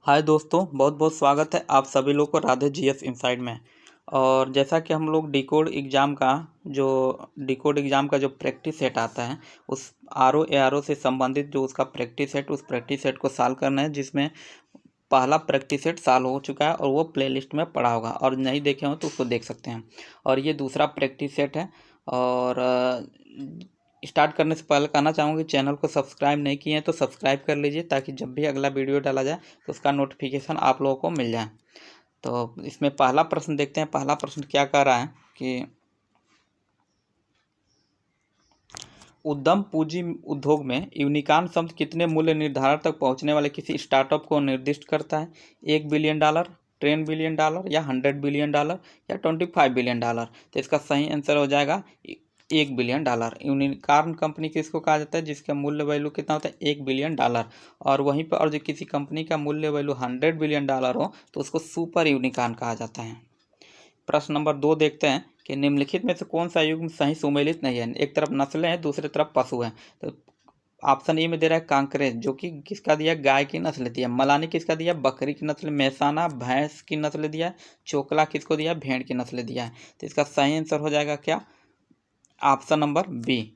हाय दोस्तों, बहुत बहुत स्वागत है आप सभी लोग को राधे जीएस इनसाइड में। और जैसा कि हम लोग डिकोड एग्ज़ाम का जो प्रैक्टिस सेट आता है, उस आर ओ से संबंधित जो उसका प्रैक्टिस सेट, उस प्रैक्टिस सेट को सॉल्व करना है, जिसमें पहला प्रैक्टिस सेट सॉल्व हो चुका है और वो प्लेलिस्ट में पड़ा होगा, और नहीं देखे हो तो उसको देख सकते हैं। और ये दूसरा प्रैक्टिस सेट है। और स्टार्ट करने से पहले कहना चाहूँगा कि चैनल को सब्सक्राइब नहीं किए हैं तो सब्सक्राइब कर लीजिए, ताकि जब भी अगला वीडियो डाला जाए तो उसका नोटिफिकेशन आप लोगों को मिल जाए। तो इसमें पहला प्रश्न देखते हैं। पहला प्रश्न क्या कह रहा है कि उद्यम पूंजी उद्योग में यूनिकॉर्न शब्द कितने मूल्य निर्धारण तक पहुंचने वाले किसी स्टार्टअप को निर्दिष्ट करता है? $1 बिलियन, $10 बिलियन, या $100 बिलियन, या $25 बिलियन। तो इसका सही आंसर हो जाएगा $1 बिलियन। यूनिकॉर्न कंपनी किसको कहा जाता है? जिसका मूल्य वैल्यू कितना होता है? $1 बिलियन। और वहीं पर और जो किसी कंपनी का मूल्य वैल्यू $100 बिलियन हो तो उसको सुपर यूनिकॉर्न कहा जाता है। प्रश्न नंबर 2 देखते हैं कि निम्नलिखित में से कौन सा युग्म सही सुमेलित नहीं है? एक तरफ नस्लें हैं, दूसरी तरफ पशु हैं। तो ऑप्शन ए में दे रहा है कांकरेज, जो कि किसका दिया? गाय की नस्ल दिया। मलानी किसका दिया? बकरी की नस्ल। मेहसाना भैंस की नस्ल दिया है। चोकला किसको दिया? भेड़ की नस्ल दिया है। तो इसका सही आंसर हो जाएगा क्या? Option number B.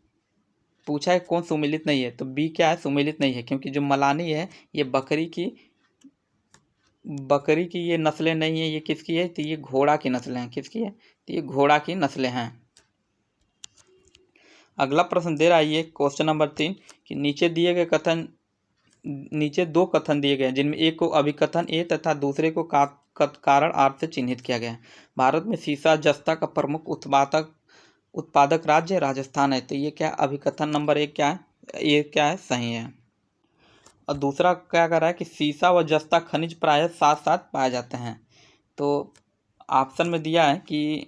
पूछा है कौन सुमेलित नहीं है, तो बी क्या है? सुमेलित नहीं है, क्योंकि जो मलानी है ये बकरी की ये नस्लें नहीं है। ये किसकी है? तो ये घोड़ा की नस्लें हैं। किसकी है? तो ये घोड़ा की नस्लें हैं। अगला प्रश्न दे रहा है ये क्वेश्चन नंबर 3 कि नीचे दो कथन दिए गए हैं, जिनमें एक को अभिकथन ए तथा दूसरे को कारण आर से चिन्हित किया गया है। भारत में सीसा जस्ता का प्रमुख उत्पादक राज्य राजस्थान है। तो ये क्या? अभिकथन नंबर 1 क्या है? ये क्या है? सही है। और दूसरा क्या कर रहा है कि सीसा व जस्ता खनिज प्रायः साथ साथ पाए जाते हैं। तो ऑप्शन में दिया है कि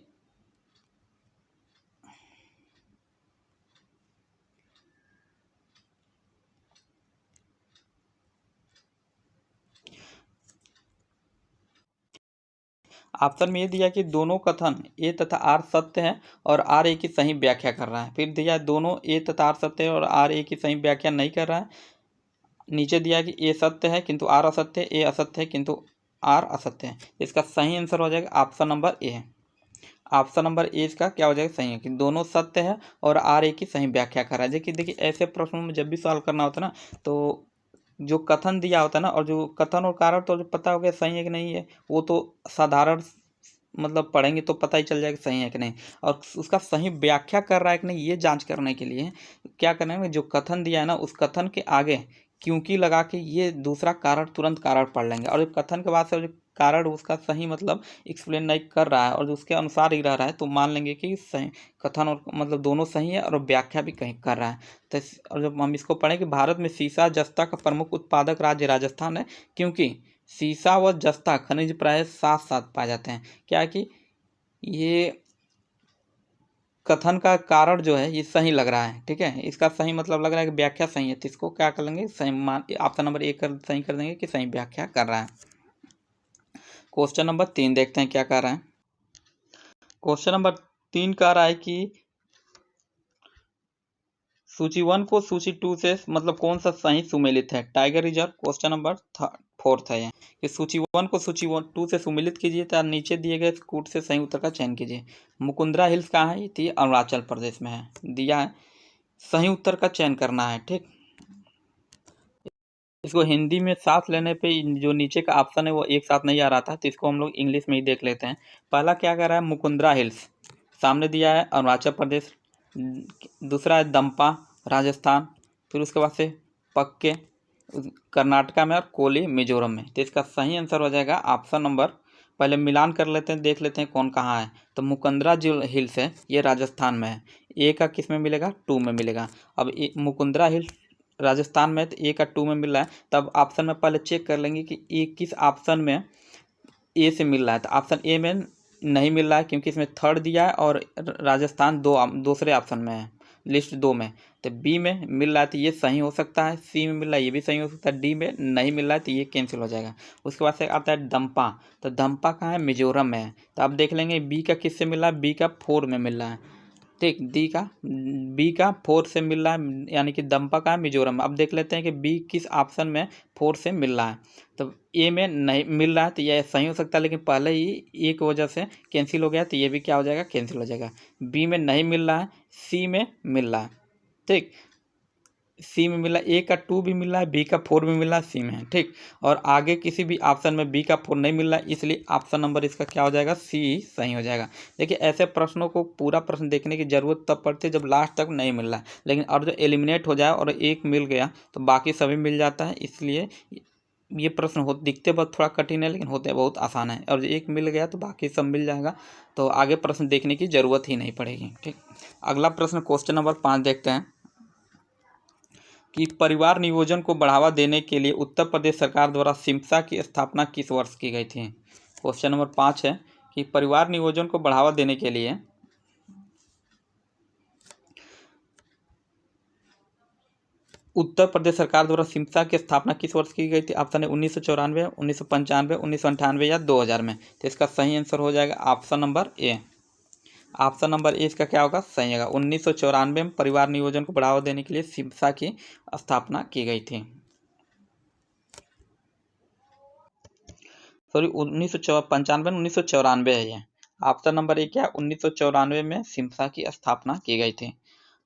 ऑप्शन में ये दिया कि दोनों कथन ए तथा आर सत्य है और आर ए की सही व्याख्या कर रहा है। फिर दिया दोनों ए तथा आर सत्य है और आर ए की सही व्याख्या नहीं कर रहा है। नीचे दिया कि ए सत्य है किंतु आर असत्य है, ए असत्य है किंतु आर असत्य है। इसका सही आंसर हो जाएगा ऑप्शन नंबर ए है। ऑप्शन नंबर ए इसका क्या हो जाएगा? सही है कि दोनों सत्य है और आर ए की सही व्याख्या कर रहा है। देखिए ऐसे प्रश्नों में जब भी सॉल्व करना होता है ना, तो जो कथन दिया होता है ना, और जो कथन और कारण तो जो पता हो गया सही है कि नहीं है, वो तो साधारण मतलब पढ़ेंगे तो पता ही चल जाएगा सही है कि नहीं। और उसका सही व्याख्या कर रहा है कि नहीं, ये जांच करने के लिए क्या करना है, जो कथन दिया है ना उस कथन के आगे क्योंकि लगा के ये दूसरा कारण तुरंत कारण पढ़ लेंगे। और जो कथन के बाद से जो कारण उसका सही मतलब एक्सप्लेन नहीं कर रहा है और उसके अनुसार ही रह रहा है, तो मान लेंगे कि सही कथन और मतलब दोनों सही है और व्याख्या भी कहीं कर रहा है। तो और जब हम इसको पढ़ें कि भारत में सीसा जस्ता का प्रमुख उत्पादक राज्य राजस्थान है, क्योंकि सीसा व जस्ता खनिज प्राय साथ साथ पाए जाते हैं। क्या है कि ये कथन का कारण जो है ये सही लग रहा है, ठीक है। इसका सही मतलब लग रहा है कि व्याख्या सही है, तो इसको क्या कर लेंगे? सही मान ऑप्शन नंबर ए कर सही कर देंगे कि सही व्याख्या कर रहा है। क्वेश्चन नंबर 3 देखते हैं क्या कर रहा है। क्वेश्चन नंबर 3 कह रहा है कि सूची 1 को सूची 2 से मतलब कौन सा सही सुमेलित है? Tiger reserve. क्वेश्चन नंबर 4 है ये कि सूची 1 को सूची 2 से सुमेलित कीजिए तथा नीचे दिए गए कूट से सही उत्तर का चयन कीजिए। मुकुंदरा हिल्स कहाँ है? ये अरुणाचल प्रदेश में है, दिया है। सही उत्तर का चयन करना है, ठीक। इसको हिंदी में साथ लेने पे जो नीचे का ऑप्शन है वो एक साथ नहीं आ रहा था, तो इसको हम लोग इंग्लिश में ही देख लेते हैं। पहला क्या कर रहा है? मुकुंदरा हिल्स, सामने दिया है अरुणाचल प्रदेश। दूसरा है दंपा राजस्थान। फिर उसके बाद से पक्के कर्नाटका में और कोली मिजोरम में। तो इसका सही आंसर हो जाएगा ऑप्शन नंबर, पहले मिलान कर लेते हैं, देख लेते हैं कौन कहाँ है। तो मुकुंदरा जो हिल्स है ये राजस्थान में है। ए का किस में मिलेगा? 2 में मिलेगा। अब मुकुंदरा हिल्स राजस्थान में, तो ए का 2 में मिल रहा है, तब ऑप्शन में पहले चेक कर लेंगे कि ए किस ऑप्शन में ए से मिल रहा है। तो ऑप्शन ए में नहीं मिल रहा है, क्योंकि इसमें थर्ड दिया है और राजस्थान दूसरे ऑप्शन में है, लिस्ट 2 में। तो बी में मिल रहा है तो ये सही हो सकता है, सी में मिल रहा है ये भी सही हो सकता है, डी में नहीं मिल रहा है तो ये कैंसिल हो जाएगा। उसके बाद से आता है दंपा। तो दंपा कहाँ है? मिजोरम में है। तो अब देख लेंगे बी का किससे मिल रहा है? बी का 4 में मिल रहा है। ठीक। बी का 4 से मिल रहा है, यानी कि दम्पा का है मिजोरम। अब देख लेते हैं कि बी किस ऑप्शन में 4 से मिल रहा है। तो ए में नहीं मिल रहा है तो यह सही हो सकता है, लेकिन पहले ही एक वजह से कैंसिल हो गया तो ये भी क्या हो जाएगा, कैंसिल हो जाएगा। बी में नहीं मिल रहा है, सी में मिल रहा है। ठीक, सी में मिला, ए का 2 भी मिल रहा है, बी का 4 भी मिल रहा है, सी में है। ठीक, और आगे किसी भी ऑप्शन में बी का 4 नहीं मिल रहा है, इसलिए ऑप्शन नंबर इसका क्या हो जाएगा, सी सही हो जाएगा। देखिए ऐसे प्रश्नों को पूरा प्रश्न देखने की जरूरत तब पड़ती है जब लास्ट तक नहीं मिल रहा है, लेकिन और जो एलिमिनेट हो जाए और एक मिल गया तो बाकी सभी मिल जाता है। इसलिए ये प्रश्न हो दिखते बहुत थोड़ा कठिन है, लेकिन होते बहुत आसान है। और एक मिल गया तो बाकी सब मिल जाएगा, तो आगे प्रश्न देखने की जरूरत ही नहीं पड़ेगी। ठीक, अगला प्रश्न क्वेश्चन नंबर 5 देखते हैं कि परिवार नियोजन को बढ़ावा देने के लिए उत्तर प्रदेश सरकार द्वारा सिम्सा की स्थापना किस वर्ष की गई थी। क्वेश्चन नंबर 5 है कि परिवार नियोजन को बढ़ावा देने के लिए उत्तर प्रदेश सरकार द्वारा सिम्सा की स्थापना किस वर्ष की गई थी। ऑप्शन है 1994, 1995, 1998 या 2000 में। तो इसका सही आंसर हो जाएगा option number A. Option number A इसका क्या होगा, सही होगा। 1994 में परिवार नियोजन को बढ़ावा देने के लिए सिम्सा की स्थापना की गई थी। सॉरी 1995 1994 है ये। ऑप्शन नंबर ए क्या है, 1994 में सिम्सा की स्थापना की गई थी।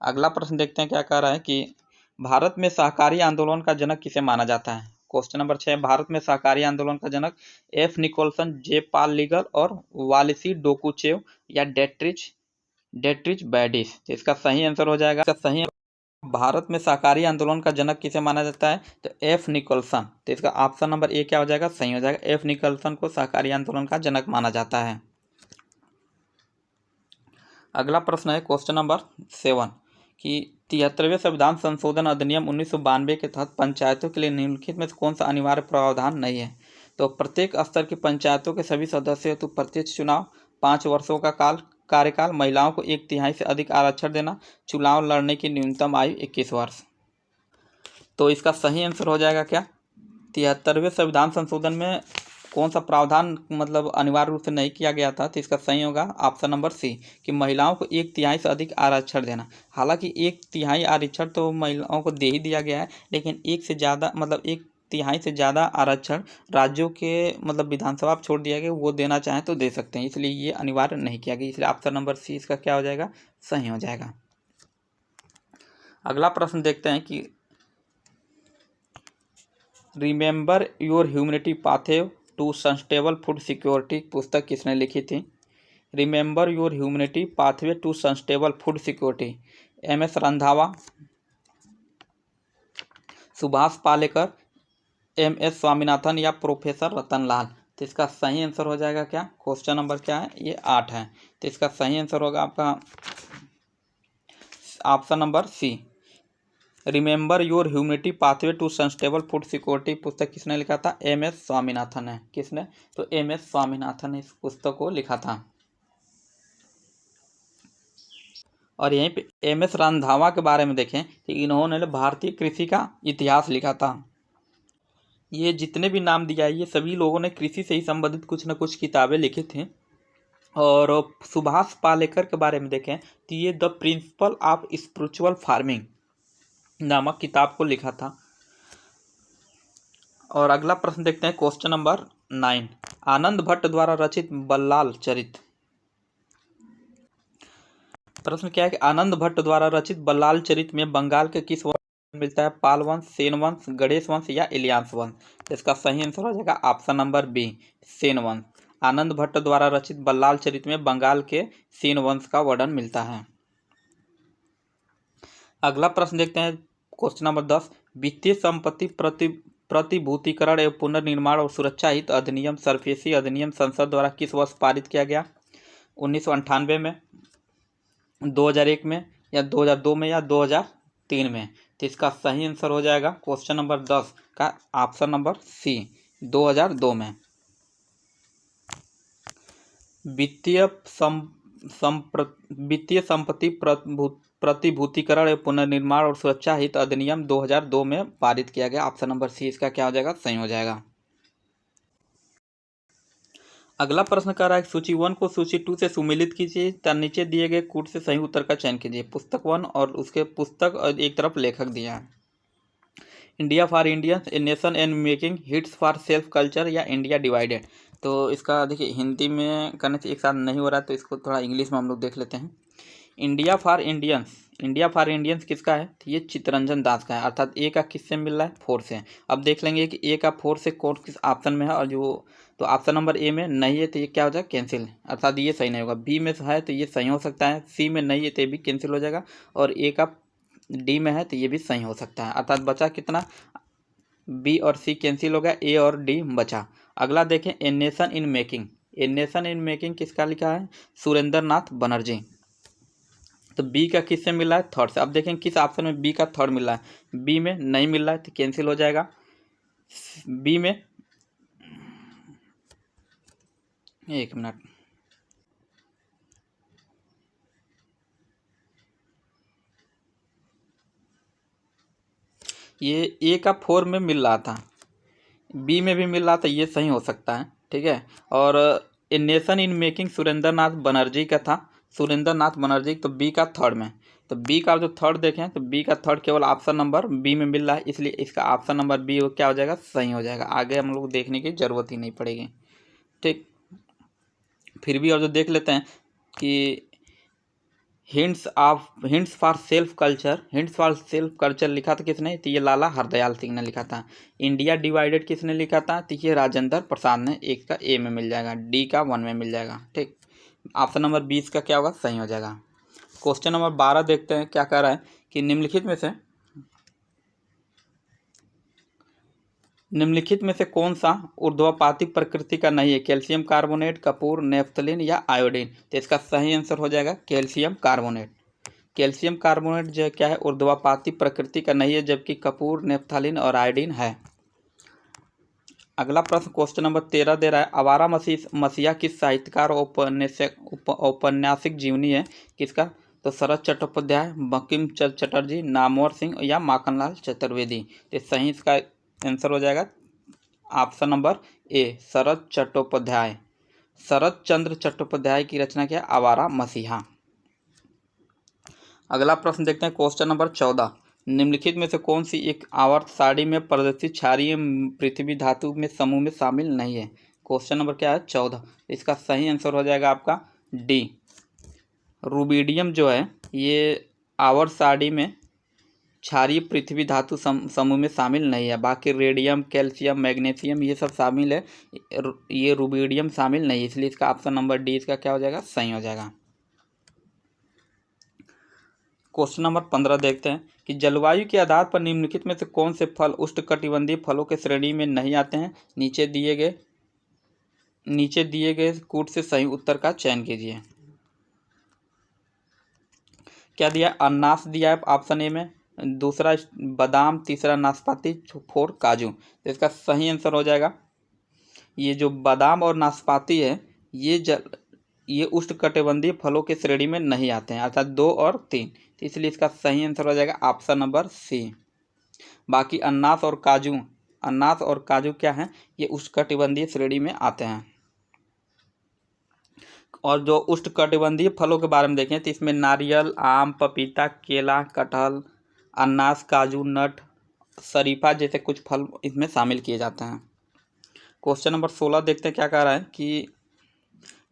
अगला प्रश्न देखते हैं क्या कह रहा है कि भारत में सहकारी आंदोलन का जनक किसे माना जाता है। क्वेश्चन नंबर 6, भारत में सहकारी आंदोलन का जनक एफ निकोलसन, जे पॉल लीगल और वालिसी डोकुचेव या डेट्रिच बैडिस। इसका सही आंसर हो जाएगा, इसका सही भारत में सहकारी आंदोलन का जनक किसे माना जाता है, तो एफ निकोलसन। तो इसका ऑप्शन नंबर ए क्या हो जाएगा, सही हो जाएगा। एफ निकोलसन को सहकारी आंदोलन का जनक माना जाता है। अगला प्रश्न है क्वेश्चन नंबर 7 कि 73वें संविधान संशोधन अधिनियम 1992 के तहत पंचायतों के लिए निम्नलिखित में से कौन सा अनिवार्य प्रावधान नहीं है। तो प्रत्येक स्तर की पंचायतों के सभी सदस्यों हेतु प्रत्यक्ष चुनाव, 5 वर्षों का कार्यकाल, महिलाओं को 1/3 से अधिक आरक्षण देना, चुनाव लड़ने की न्यूनतम आयु 21 वर्ष। तो इसका सही आंसर हो जाएगा क्या, 73वें संविधान संशोधन में कौन सा प्रावधान मतलब अनिवार्य रूप से नहीं किया गया था। तो इसका सही होगा ऑप्शन नंबर सी कि महिलाओं को 1/3 से अधिक आरक्षण देना। हालांकि 1/3 आरक्षण तो महिलाओं को दे ही दिया गया है, लेकिन 1/3 से ज़्यादा आरक्षण राज्यों के मतलब विधानसभा छोड़ दिया गया, वो देना चाहें तो दे सकते हैं, इसलिए ये अनिवार्य नहीं किया गया। इसलिए ऑप्शन नंबर सी इसका क्या हो जाएगा, सही हो जाएगा। अगला प्रश्न देखते हैं कि remember your humanity pathway to sustainable food security पुस्तक किसने लिखी थी। Remember your humanity pathway to sustainable food security, M S. Randhawa, Subhash Palekar, M S. Swaminathan या प्रोफेसर रतनलाल। तो इसका सही आंसर हो जाएगा क्या, क्वेश्चन नंबर क्या है, ये 8 है। तो इसका सही आंसर होगा आपका option number C, remember your humanity pathway to sustainable food security पुस्तक किसने लिखा था, एम.एस. स्वामीनाथन है। किसने, तो एम.एस. स्वामीनाथन ने इस पुस्तक को लिखा था। और यहीं पे एम.एस. रंधावा के बारे में देखें कि इन्होंने भारतीय कृषि का इतिहास लिखा था। ये जितने भी नाम दिया है ये सभी लोगों ने कृषि से ही संबंधित कुछ न कुछ किताबें लिखी थी। और सुभाष पालेकर के बारे में देखें तो ये the principle of spiritual farming नामक किताब को लिखा था। और अगला प्रश्न देखते हैं क्वेश्चन नंबर 9, आनंद भट्ट द्वारा रचित बल्लाल चरित। प्रश्न क्या है कि आनंद भट्ट द्वारा रचित बल्लाल चरित में बंगाल के किस वंश में मिलता है, पाल वंश, सेन वंश, गणेश वंश या इलियांस वंश। इसका सही आंसर हो जाएगा ऑप्शन नंबर बी, सेन वंश। आनंद भट्ट द्वारा रचित बल्लाल चरित में बंगाल के सेन वंश का वर्णन मिलता है। अगला प्रश्न देखते हैं क्वेश्चन नंबर 10, वित्तीय संपत्ति प्रतिभूतिकरण एवं पुनर्निर्माण और सुरक्षा हित अधिनियम सरफेसी अधिनियम संसद द्वारा किस वर्ष पारित किया गया। 1998 में, 2001 में या 2002 में या 2003 में। तो इसका सही आंसर हो जाएगा क्वेश्चन नंबर 10 का ऑप्शन नंबर सी, 2002 में। वित्तीय संपत्ति प्रतिभूतिकरण एवं पुनर्निर्माण और सुरक्षा हित अधिनियम 2002 में पारित किया गया। ऑप्शन नंबर सी इसका क्या हो जाएगा, सही हो जाएगा। अगला प्रश्न कर रहा है सूची 1 को सूची 2 से सुमेलित कीजिए तथा नीचे दिए गए कूट से सही उत्तर का चयन कीजिए। पुस्तक 1 और उसके पुस्तक और एक तरफ लेखक दिया है। India for Indians, A nation in making, hits for self culture या इंडिया डिवाइडेड। तो इसका देखिए हिंदी में करने से एक साथ नहीं हो रहा है, तो इसको थोड़ा इंग्लिश में हम लोग देख लेते हैं। India for Indians, India for Indians किसका है? तो ये चित्तरंजन दास का है, अर्थात ए का किससे मिल रहा है? 4 से। अब देख लेंगे कि ए का 4 से कौन किस ऑप्शन में है, और जो तो ऑप्शन नंबर ए में नहीं है तो ये क्या हो जाएगा? कैंसिल, अर्थात ये सही नहीं होगा। बी में है तो ये सही हो सकता है, सी में नहीं है तो ये भी कैंसिल हो जाएगा, और ए का डी में है तो ये भी सही हो सकता है। अर्थात बचा कितना? बी और सी कैंसिल हो गया, ए और डी बचा। अगला देखें, ए nation in making. A nation in making किसका लिखा है? सुरेंद्र नाथ बनर्जी। तो बी का किससे मिला है? थर्ड से। अब देखें किस ऑप्शन में बी का थर्ड मिल रहा है। बी में नहीं मिल रहा है तो कैंसिल हो जाएगा। बी में, एक मिनट, ये ए का 4 में मिल रहा था, बी में भी मिल रहा था, ये सही हो सकता है, ठीक है। और a nation in making Surendra Nath Banerjee का था, सुरेंद्र नाथ बनर्जी, तो बी का थर्ड में। तो बी का जो थर्ड देखें तो बी का थर्ड केवल ऑप्शन नंबर बी में मिल रहा है, इसलिए इसका ऑप्शन नंबर बी क्या हो जाएगा? सही हो जाएगा। आगे हम लोग देखने की ज़रूरत ही नहीं पड़ेगी, ठीक। फिर भी और जो देख लेते हैं कि hints for self culture, hints for self culture लिखा था किसने? तो ये लाला हरदयाल सिंह ने लिखा था। इंडिया डिवाइडेड किसने लिखा था? तो ये राजेंद्र प्रसाद ने। एक का ए में मिल जाएगा, डी का 1 में मिल जाएगा, ठीक। ऑप्शन नंबर 20 का क्या होगा? सही हो जाएगा। क्वेश्चन नंबर 12 देखते हैं क्या कह रहा है कि निम्नलिखित में से कौन सा ऊर्ध्वपाती प्रकृति का नहीं है? कैल्शियम कार्बोनेट, कपूर, नेफ्थलीन या आयोडीन। तो इसका सही आंसर हो जाएगा कैल्शियम कार्बोनेट। कैल्शियम कार्बोनेट जो क्या है? ऊर्ध्वपाती प्रकृति का नहीं है, जबकि कपूर, नेफ्थलीन और आयोडीन है। अगला प्रश्न क्वेश्चन नंबर 13 दे रहा है, आवारा मसीहा किस साहित्यकार और औपन्यासिक जीवनी है? किसका? तो शरद चट्टोपाध्याय, बंकिम चंद्र चटर्जी, नामवर सिंह या माखनलाल चतुर्वेदी। तो सही इसका आंसर हो जाएगा ऑप्शन नंबर ए, शरद चट्टोपाध्याय। शरद चंद्र चट्टोपाध्याय की रचना क्या है? आवारा मसीहा। अगला प्रश्न देखते हैं क्वेश्चन नंबर 14, निम्नलिखित में से कौन सी एक आवर्त सारणी में प्रदर्शित क्षारीय पृथ्वी धातु में समूह में शामिल नहीं है? क्वेश्चन नंबर क्या है? 14। इसका सही आंसर हो जाएगा आपका डी, रूबिडियम जो है ये आवर्त सारणी में क्षारीय पृथ्वी धातु समूह में शामिल नहीं है। बाकी रेडियम, कैल्शियम, मैग्नीशियम ये सब शामिल है, ये रूबिडियम शामिल नहीं है, इसलिए इसका ऑप्शन नंबर डी इसका क्या हो जाएगा? सही हो जाएगा। क्वेश्चन नंबर 15 देखते हैं कि जलवायु के आधार पर निम्नलिखित में से कौन से फल उष्णकटिबंधीय फलों के श्रेणी में नहीं आते हैं? नीचे दिए गए कूट से सही उत्तर का चयन कीजिए। क्या दिया? अनानास दिया है ऑप्शन ए में, दूसरा बादाम, तीसरा नाशपाती, 4 काजू। तो इसका सही आंसर हो जाएगा ये जो बादाम और नाशपाती है ये उष्णकटिबंधीय फलों के श्रेणी में नहीं आते हैं, अर्थात 2 और 3। तो इसलिए इसका सही आंसर हो जाएगा ऑप्शन नंबर सी। बाकी अनानास और काजू क्या है? ये उष्णकटिबंधीय श्रेणी में आते हैं। और जो उष्णकटिबंधीय फलों के बारे में देखें तो इसमें नारियल, आम, पपीता, केला, कटहल, अनानास, काजू, नट, शरीफा जैसे कुछ फल इसमें शामिल किए जाते हैं। क्वेश्चन नंबर 16 देखते हैं क्या कह रहा है कि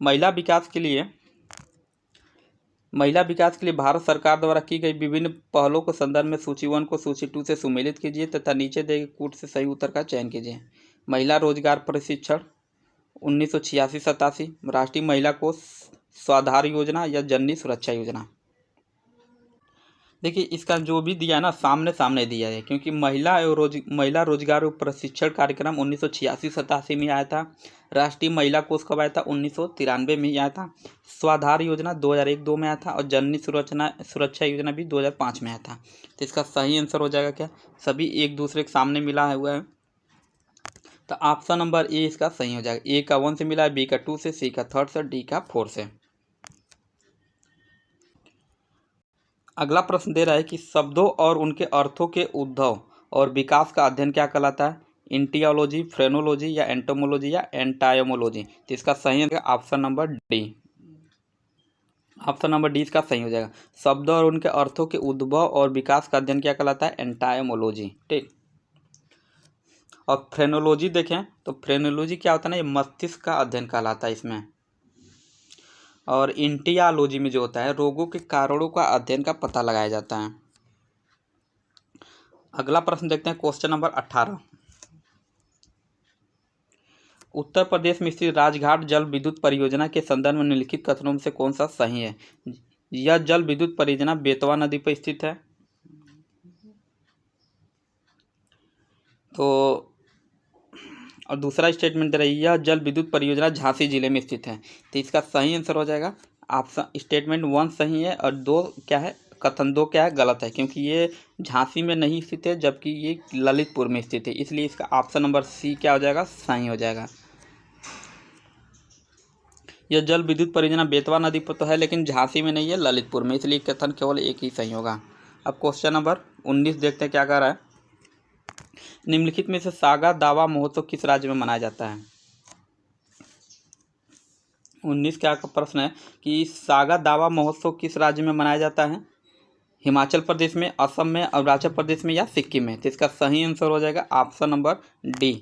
महिला विकास के लिए भारत सरकार द्वारा की गई विभिन्न पहलों के संदर्भ में सूची 1 को सूची 2 से सुमेलित कीजिए तथा नीचे दिए गए कूट से सही उत्तर का चयन कीजिए। महिला रोजगार प्रशिक्षण 1986-87, राष्ट्रीय महिला कोष, स्वाधार योजना या जननी सुरक्षा योजना। देखिए इसका जो भी दिया है ना सामने दिया है, क्योंकि महिला रोजगार एवं प्रशिक्षण कार्यक्रम 1986-87 में आया था। राष्ट्रीय महिला कोष कब आया था? 1993 में ही आया था। स्वाधार योजना 2001-2 में आया था, और जननी सुरक्षा योजना भी 2005 में आया था। तो इसका सही आंसर हो जाएगा क्या? सभी एक दूसरे के सामने मिला हुआ है, तो ऑप्शन नंबर ए इसका सही हो जाएगा। ए का 1 से मिला है, बी का 2 से, सी का 3 से, डी का 4 से। अगला प्रश्न दे रहा है कि शब्दों और उनके अर्थों के उद्भव और विकास का अध्ययन क्या कहलाता है? इंटियोलॉजी, फ्रेनोलॉजी या एंटोमोलॉजी या एंटायमोलॉजी। तो इसका सही है option number D. Option number D इसका सही हो जाएगा। शब्द और उनके अर्थों के उद्भव और विकास का अध्ययन क्या कहलाता है? एंटायमोलॉजी। ठीक। और फ्रेनोलॉजी देखें तो फ्रेनोलॉजी क्या होता है ना, ये मस्तिष्क का अध्ययन कहलाता है इसमें। और इंटियालॉजी में जो होता है रोगों के कारणों का अध्ययन का पता लगाया जाता है। अगला प्रश्न देखते हैं, क्वेश्चन नंबर 18। उत्तर प्रदेश में स्थित राजघाट जल विद्युत परियोजना के संदर्भ में निम्नलिखित कथनों में से कौन सा सही है? यह जल विद्युत परियोजना बेतवा नदी पर स्थित है। तो और दूसरा स्टेटमेंट दे रहा है यह जल विद्युत परियोजना झांसी जिले में स्थित है। तो इसका सही आंसर हो जाएगा ऑप्शन स्टेटमेंट 1 सही है और 2 क्या है, कथन 2 क्या है, गलत है, क्योंकि ये झांसी में नहीं स्थित है जबकि ये ललितपुर में स्थित है। इसलिए इसका ऑप्शन नंबर सी क्या हो जाएगा, सही हो जाएगा। यह जल विद्युत परियोजना बेतवा नदी पर तो है लेकिन झांसी में नहीं है, ललितपुर में, इसलिए कथन केवल एक ही सही होगा। अब क्वेश्चन नंबर 19 देखते हैं क्या कह रहा है। निम्नलिखित में से सागा दावा महोत्सव किस राज्य में मनाया जाता है? 19 क्या का प्रश्न है कि सागा दावा महोत्सव किस राज्य में मनाया जाता है? हिमाचल प्रदेश में, असम में, अरुणाचल प्रदेश में या सिक्किम में? तो इसका सही आंसर हो जाएगा ऑप्शन नंबर डी।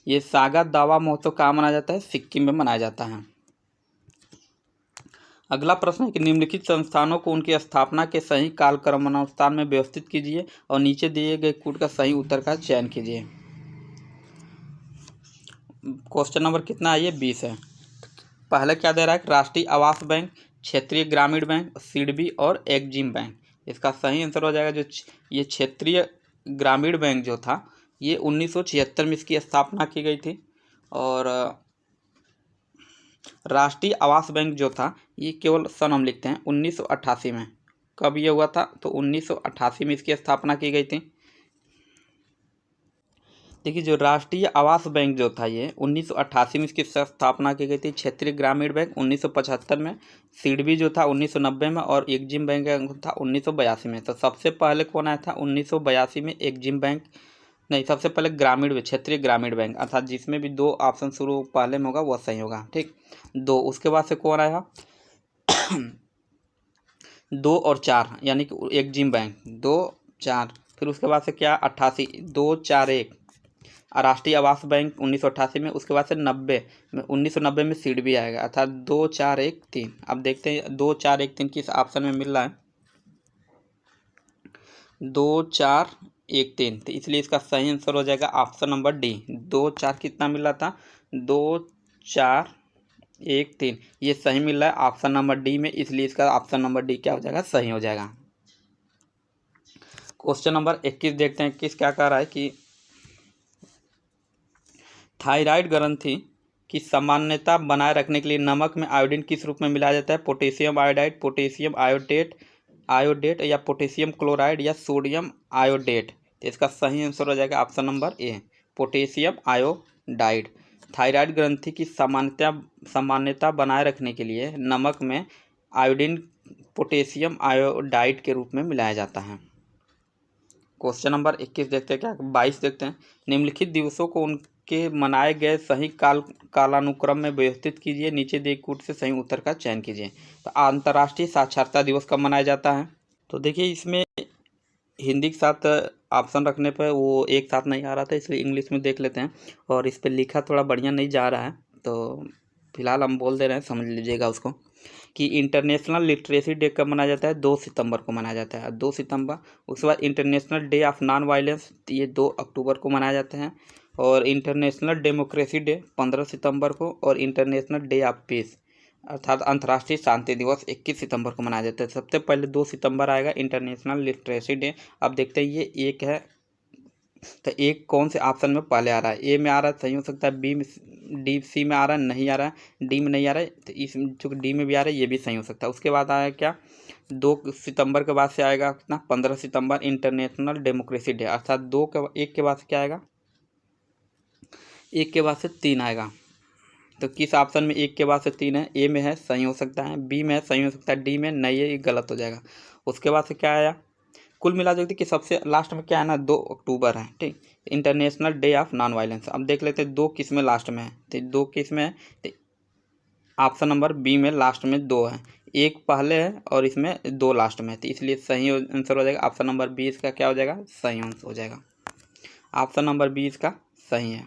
ये सागा दावा महोत्सव कहाँ मनाया जाता है? सिक्किम में मनाया जाता है। अगला प्रश्न है कि निम्नलिखित संस्थानों को उनकी स्थापना के सही कालक्रमानुसार में व्यवस्थित कीजिए और नीचे दिए गए कूट का सही उत्तर का चयन कीजिए। क्वेश्चन नंबर कितना है? ये 20 है। पहले क्या दे रहा है? राष्ट्रीय आवास बैंक, क्षेत्रीय ग्रामीण बैंक, सिडबी और एग्जिम बैंक। इसका सही आंसर हो जाएगा जो ये क्षेत्रीय ग्रामीण बैंक जो था ये 1976 में इसकी स्थापना की गई थी। और राष्ट्रीय आवास बैंक जो था ये केवल सन हम लिखते हैं 1988 में। कब ये हुआ था? तो 1988 में इसकी स्थापना की गई थी। देखिए जो राष्ट्रीय आवास बैंक जो था ये 1988 में इसकी स्थापना की गई थी। क्षेत्रीय ग्रामीण बैंक 1975 में, सिडबी जो था 1990 में और एग्जिम बैंक था 1982 में। तो सबसे पहले कौन आया था? 1982 में एग्जिम बैंक, नहीं सबसे पहले ग्रामीण बैंक, क्षेत्रीय ग्रामीण बैंक, अर्थात जिसमें भी 2 ऑप्शन शुरू पहले में होगा वह सही होगा। ठीक, 2। उसके बाद से कौन आया? 2 और 4 यानी कि एग्जिम बैंक 2 4। फिर उसके बाद से क्या? 88 2 4 1 राष्ट्रीय आवास बैंक 1988 में। उसके बाद से 1990 में सिडबी आएगा, अर्थात 2 4 1 3। अब देखते हैं 2 4 1 3 किस ऑप्शन में मिल रहा है। 2 4 1 3, तो इसलिए इसका सही आंसर हो जाएगा ऑप्शन नंबर डी। 2 4 कितना मिल रहा था? 2 4 1 3, ये सही मिल रहा है ऑप्शन नंबर डी में, इसलिए इसका ऑप्शन नंबर डी क्या हो जाएगा? सही हो जाएगा। क्वेश्चन नंबर 21 देखते हैं। 21 क्या कह रहा है कि थायराइड ग्रंथि की सामान्यता बनाए रखने के लिए नमक में आयोडीन किस रूप में मिलाया जाता है? पोटेशियम आयोडाइड, पोटेशियम आयोडेट या पोटेशियम क्लोराइड या सोडियम आयोडेट। तो इसका सही आंसर हो जाएगा option number A, potassium iodide. Thyroid ग्रंथि की सामान्यता बनाए रखने के लिए नमक में आयोडीन पोटेशियम आयोडाइड के रूप में मिलाया जाता है। क्वेश्चन नंबर 21 देखते हैं क्या? 22 देखते हैं। निम्नलिखित दिवसों को उनके मनाए गए सही कालानुक्रम में व्यवस्थित कीजिए, नीचे दिए कूट से सही उत्तर का चयन कीजिए। तो अंतर्राष्ट्रीय साक्षरता दिवस कब मनाया जाता है? तो देखिए इसमें हिंदी के साथ ऑप्शन रखने पर वो एक साथ नहीं आ रहा था, इसलिए इंग्लिश में देख लेते हैं। और इस पर लिखा थोड़ा बढ़िया नहीं जा रहा है तो फिलहाल हम बोल दे रहे हैं, समझ लीजिएगा उसको कि इंटरनेशनल लिटरेसी डे कब मनाया जाता है? 2 सितंबर को मनाया जाता है, 2 सितंबर। उसके बाद international day of non violence, ये 2 अक्टूबर को मनाया जाता है। और इंटरनेशनल डेमोक्रेसी डे 15 सितंबर को। और इंटरनेशनल डे ऑफ पीस अर्थात अंतर्राष्ट्रीय शांति दिवस 21 सितंबर को मनाया जाता है। सबसे पहले 2 सितंबर आएगा इंटरनेशनल लिटरेसी डे। अब देखते हैं ये एक है तो एक कौन से ऑप्शन में पहले आ रहा है? ए में आ रहा है, सही हो सकता है। बी में, डी सी में आ रहा है, नहीं आ रहा है। डी में नहीं आ रहा है, तो इस जो डी में भी आ रहा है ये भी सही हो सकता है। उसके बाद आया क्या? 2 सितंबर के बाद से आएगा कितना? 15 सितंबर इंटरनेशनल डेमोक्रेसी डे, अर्थात 2 के 1 के बाद से क्या आएगा? 1 के बाद से 3 आएगा। तो किस ऑप्शन में 1 के बाद से 3 है? ए में है, सही हो सकता है। बी में है, सही हो सकता है। डी में नहीं है, ये गलत हो जाएगा। उसके बाद से क्या आया? कुल मिला जुलते कि सबसे लास्ट में क्या है ना, 2 अक्टूबर है, ठीक, international day of non violence. अब देख लेते हैं 2 किस में लास्ट में है, तो 2 किस में है, तो ऑप्शन नंबर बी में लास्ट में 2 है, एक पहले है और इसमें 2 लास्ट में है, तो इसलिए सही आंसर हो जाएगा ऑप्शन नंबर बी, इसका क्या हो जाएगा, सही आंसर हो जाएगा। ऑप्शन नंबर बी इसका सही है।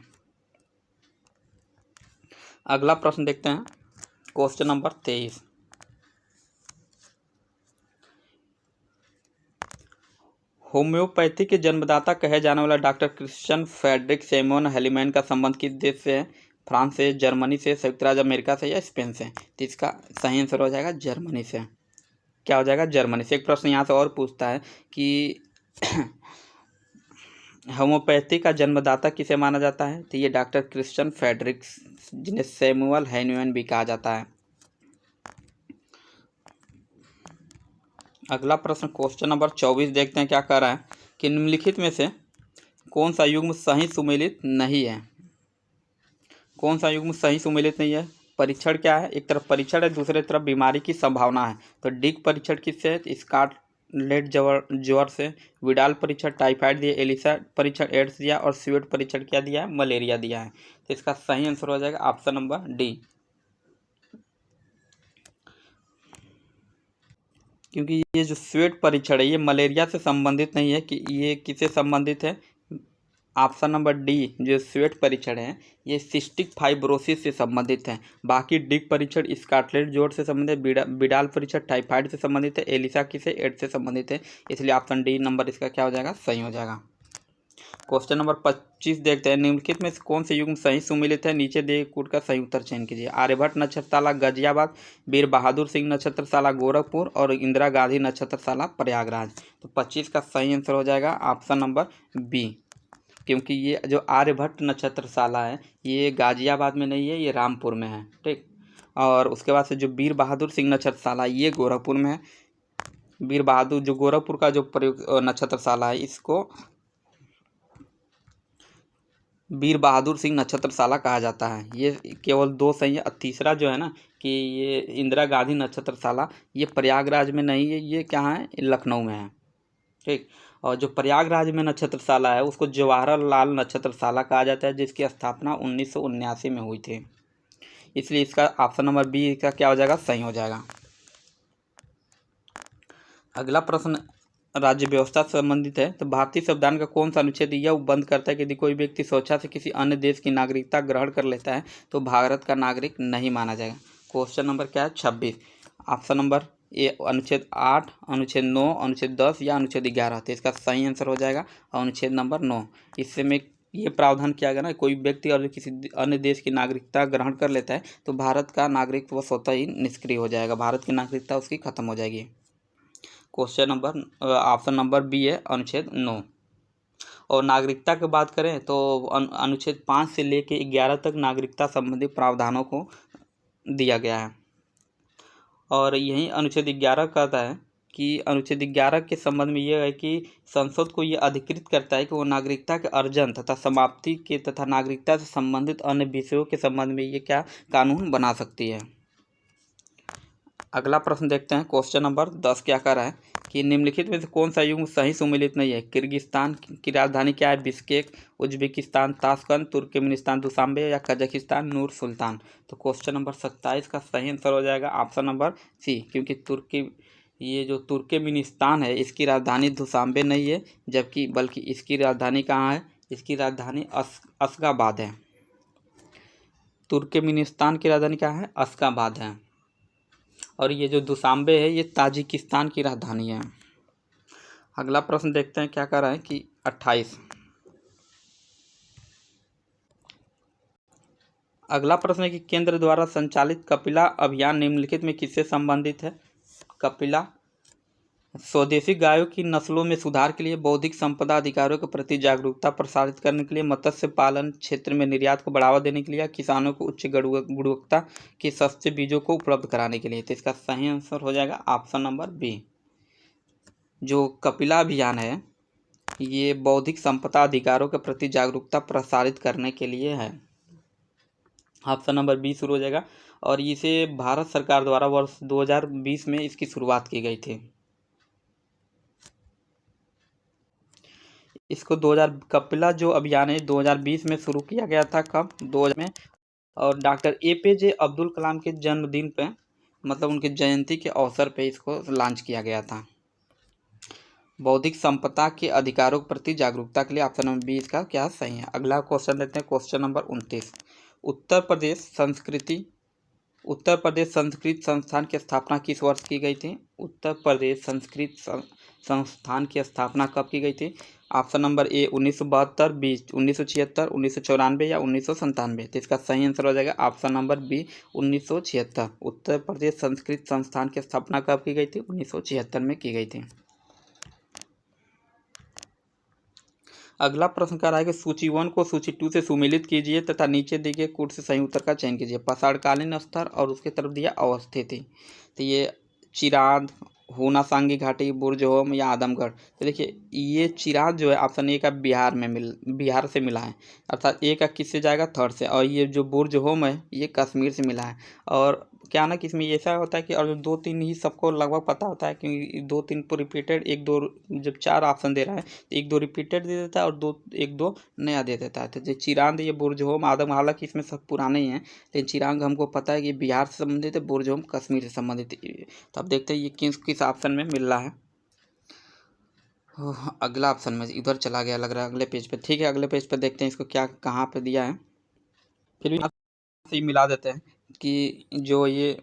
अगला प्रश्न देखते हैं, क्वेश्चन नंबर 23। होम्योपैथी के जन्मदाता कहे जाने वाला डॉक्टर क्रिश्चियन फ्रेडरिक सैमुअल हेलीमैन का संबंध किस देश से है, फ्रांस से, जर्मनी से, संयुक्त राज्य अमेरिका से या स्पेन से, तो इसका सही आंसर हो जाएगा जर्मनी से। क्या हो जाएगा, जर्मनी से। एक प्रश्न यहाँ से और पूछता है कि होम्योपैथी का जन्मदाता किसे माना जाता है, तो ये डॉक्टर क्रिश्चियन फ्रेडरिक, जिन्हें सैमुअल हेलीमैन भी कहा जाता है। अगला प्रश्न क्वेश्चन नंबर 24 देखते हैं, क्या कह रहा है कि निम्नलिखित में से कौन सा युग्म सही सुमेलित नहीं है, कौन सा युग्म सही सुमेलित नहीं है। परीक्षण क्या है, एक तरफ परीक्षण है, दूसरी तरफ बीमारी की संभावना है, तो डिक परीक्षण किससे है, स्कारलेट ज्वर से, विडाल परीक्षण टाइफाइड दिया, एलिसा परीक्षण एड्स दिया, और स्वीट परीक्षण क्या दिया है, मलेरिया दिया है, तो इसका सही आंसर हो जाएगा ऑप्शन नंबर डी, क्योंकि ये जो स्वेट परीक्षण है ये मलेरिया से संबंधित नहीं है, कि ये किससे संबंधित है, ऑप्शन नंबर डी जो स्वेट परीक्षण है ये सिस्टिक फाइब्रोसिस से संबंधित है। बाकी डिक परीक्षण स्कारलेट ज्वर से संबंधित है, बिडाल परीक्षण टाइफाइड से संबंधित है, एलिसा किसे एड्स से संबंधित है, इसलिए ऑप्शन डी नंबर इसका क्या हो जाएगा, सही हो जाएगा। क्वेश्चन नंबर 25 देखते हैं, निम्नलिखित में से कौन से युग्म सही सुमेलित है, नीचे दिए कूट का सही उत्तर चयन कीजिए। आर्यभट्ट नक्षत्रशाला गाजियाबाद, वीर बहादुर सिंह नक्षत्रशाला गोरखपुर, और इंदिरा गांधी नक्षत्रशाला प्रयागराज, तो 25 का सही आंसर हो जाएगा ऑप्शन नंबर बी, क्योंकि ये जो आर्यभट्ट नक्षत्रशाला है ये गाजियाबाद में नहीं है, ये रामपुर में है, ठीक। और उसके बाद से जो वीर बहादुर सिंह नक्षत्रशाला ये गोरखपुर में है। वीर बहादुर जो गोरखपुर का जो प्रयोग नक्षत्रशाला है इसको वीर बहादुर सिंह नक्षत्रशाला कहा जाता है। ये केवल 2 सही है, और तीसरा जो है ना कि ये इंदिरा गांधी नक्षत्रशाला ये प्रयागराज में नहीं है, ये कहाँ है, लखनऊ में है, ठीक। और जो प्रयागराज में नक्षत्रशाला है उसको जवाहरलाल नक्षत्रशाला कहा जाता है, जिसकी स्थापना 1979 में हुई थी, इसलिए इसका ऑप्शन नंबर बी का क्या हो जाएगा, सही हो जाएगा। अगला प्रश्न राज्य व्यवस्था से संबंधित है, तो भारतीय संविधान का कौन सा अनुच्छेद यह बंद करता है कि यदि कोई व्यक्ति स्वेच्छा से किसी अन्य देश की नागरिकता ग्रहण कर लेता है तो भारत का नागरिक नहीं माना जाएगा। क्वेश्चन नंबर क्या है, 26। ऑप्शन नंबर ए अनुच्छेद 8, अनुच्छेद 9, अनुच्छेद 10 या अनुच्छेद 11, तो इसका सही आंसर हो जाएगा अनुच्छेद नंबर 9। इससे में ये प्रावधान किया गया ना, कोई व्यक्ति और किसी अन्य देश की नागरिकता ग्रहण कर लेता है तो भारत का नागरिकत्व वो स्वतः ही निष्क्रिय हो जाएगा, भारत की नागरिकता उसकी खत्म हो जाएगी। Question number option number B है अनुच्छेद 9। और नागरिकता की बात करें तो अनुच्छेद 5 से लेकर 11 तक नागरिकता संबंधी प्रावधानों को दिया गया है, और यही अनुच्छेद 11 कहता है कि अनुच्छेद 11 के संबंध में यह है कि संसद को यह अधिकृत करता है कि वो नागरिकता के अर्जन तथा समाप्ति के तथा नागरिकता से संबंधित अन्य विषयों के संबंध में ये क्या कानून बना सकती है। अगला प्रश्न देखते हैं, क्वेश्चन नंबर 10 क्या कर रहा है कि निम्नलिखित में से कौन सा युग्म सही सुमेलित नहीं है। किर्गिस्तान की राजधानी क्या है, Bishkek, Uzbekistan Tashkent, Turkmenistan Dushanbe या कजाकिस्तान नूर सुल्तान, तो क्वेश्चन नंबर 27 का सही आंसर हो जाएगा ऑप्शन नंबर सी, क्योंकि ये जो तुर्कमेनिस्तान है इसकी राजधानी दुशांबे नहीं है, जबकि बल्कि इसकी राजधानी कहाँ है, इसकी राजधानी अशगाबाद है। तुर्कमेनिस्तान की राजधानी क्या है, अशगाबाद है, और ये जो दुशांबे है ये ताजिकिस्तान की राजधानी है। अगला प्रश्न देखते हैं क्या कर रहा है कि 28। अगला प्रश्न है कि केंद्र द्वारा संचालित कपिला अभियान निम्नलिखित में किससे संबंधित है। कपिला स्वदेशी गायों की नस्लों में सुधार के लिए, बौद्धिक संपदा अधिकारों के प्रति जागरूकता प्रसारित करने के लिए, मत्स्य पालन क्षेत्र में निर्यात को बढ़ावा देने के लिए, या किसानों को उच्च गुणवत्ता के सस्ते बीजों को उपलब्ध कराने के लिए, तो इसका सही आंसर हो जाएगा ऑप्शन नंबर बी। जो कपिला अभियान है ये बौद्धिक संपदा अधिकारों के प्रति जागरूकता प्रसारित करने के लिए है, ऑप्शन नंबर बी शुरू हो जाएगा। और इसे भारत सरकार द्वारा वर्ष 2020 में इसकी शुरुआत की गई थी। इसको 2000 कपिला जो अभियान है 2020 में शुरू किया गया था। कब? 2000 में। और डॉक्टर APJ अब्दुल कलाम के जन्मदिन पे, मतलब उनकी जयंती के अवसर पे इसको लॉन्च किया गया था। बौद्धिक संपदा के अधिकारों के प्रति जागरूकता के लिए ऑप्शन नंबर बी इसका क्या सही है। अगला क्वेश्चन देखते हैं, क्वेश्चन नंबर 29। उत्तर प्रदेश संस्कृत संस्थान की स्थापना किस वर्ष की गई थी? उत्तर प्रदेश संस्कृत संस्थान की स्थापना कब की गई थी? ऑप्शन नंबर ए 1972, बी 1976, 1994 या 1997। तो इसका सही आंसर हो जाएगा option number B 1976। Uttar Pradesh Sanskrit संस्थान की स्थापना कब की गई थी? 1976 में की गई थी। अगला प्रश्न कह रहा है कि सूची 1 को सूची 2 से सुमेलित कीजिए तथा नीचे दिए गए कूट से सही उत्तर का चयन कीजिए। पाषाणकालीन स्तर और उसके तरफ दिया अवस्थिति। तो ये चिरांद, होना सांगी घाटी, बुर्जहोम या आदमगढ़। तो देखिए ये चिरांद जो है ऑप्शन ए का बिहार से मिला है, अर्थात ए का किससे जाएगा? थर्ड से। और ये जो बुर्जहोम है ये कश्मीर से मिला है। और क्या ना कि इसमें ऐसा होता है कि और 2-3 ही सबको लगभग पता होता है, क्योंकि 2-3 को रिपीटेड, 1-2 जब 4 ऑप्शन दे रहा है तो 1-2 रिपीटेड दे देता है और 1-2 नया दे देता है। तो जो चिरांद, ये बुर्जहोम, आदम, हालांकि इसमें सब पुराने ही हैं, लेकिन चिरांद हमको पता है कि बिहार से संबंधित है, बुर्जहोम कश्मीर से संबंधित है। तो अब देखते हैं ये किस ऑप्शन में मिल रहा है। अगला ऑप्शन में इधर चला गया लग रहा है, अगले पेज पे। ठीक है, अगले पेज पे देखते हैं इसको क्या कहाँ पे दिया है। फिर भी से मिला देते हैं कि जो ये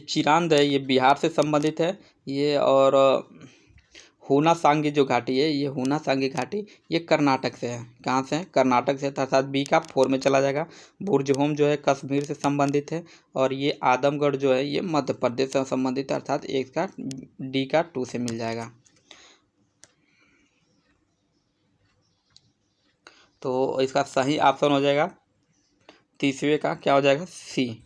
चिरांद है ये बिहार से संबंधित है ये। और होना सांगी जो घाटी है, ये होना सांगी घाटी ये कर्नाटक से है। कहाँ से है? कर्नाटक से। अर्थात बी का 4 में चला जाएगा। बुर्जहोम जो है कश्मीर से संबंधित है और ये आदमगढ़ जो है ये मध्य प्रदेश से संबंधित है, अर्थात एक का डी का 2 से मिल जाएगा। तो इसका सही ऑप्शन हो जाएगा तीसरे का क्या हो जाएगा? सी।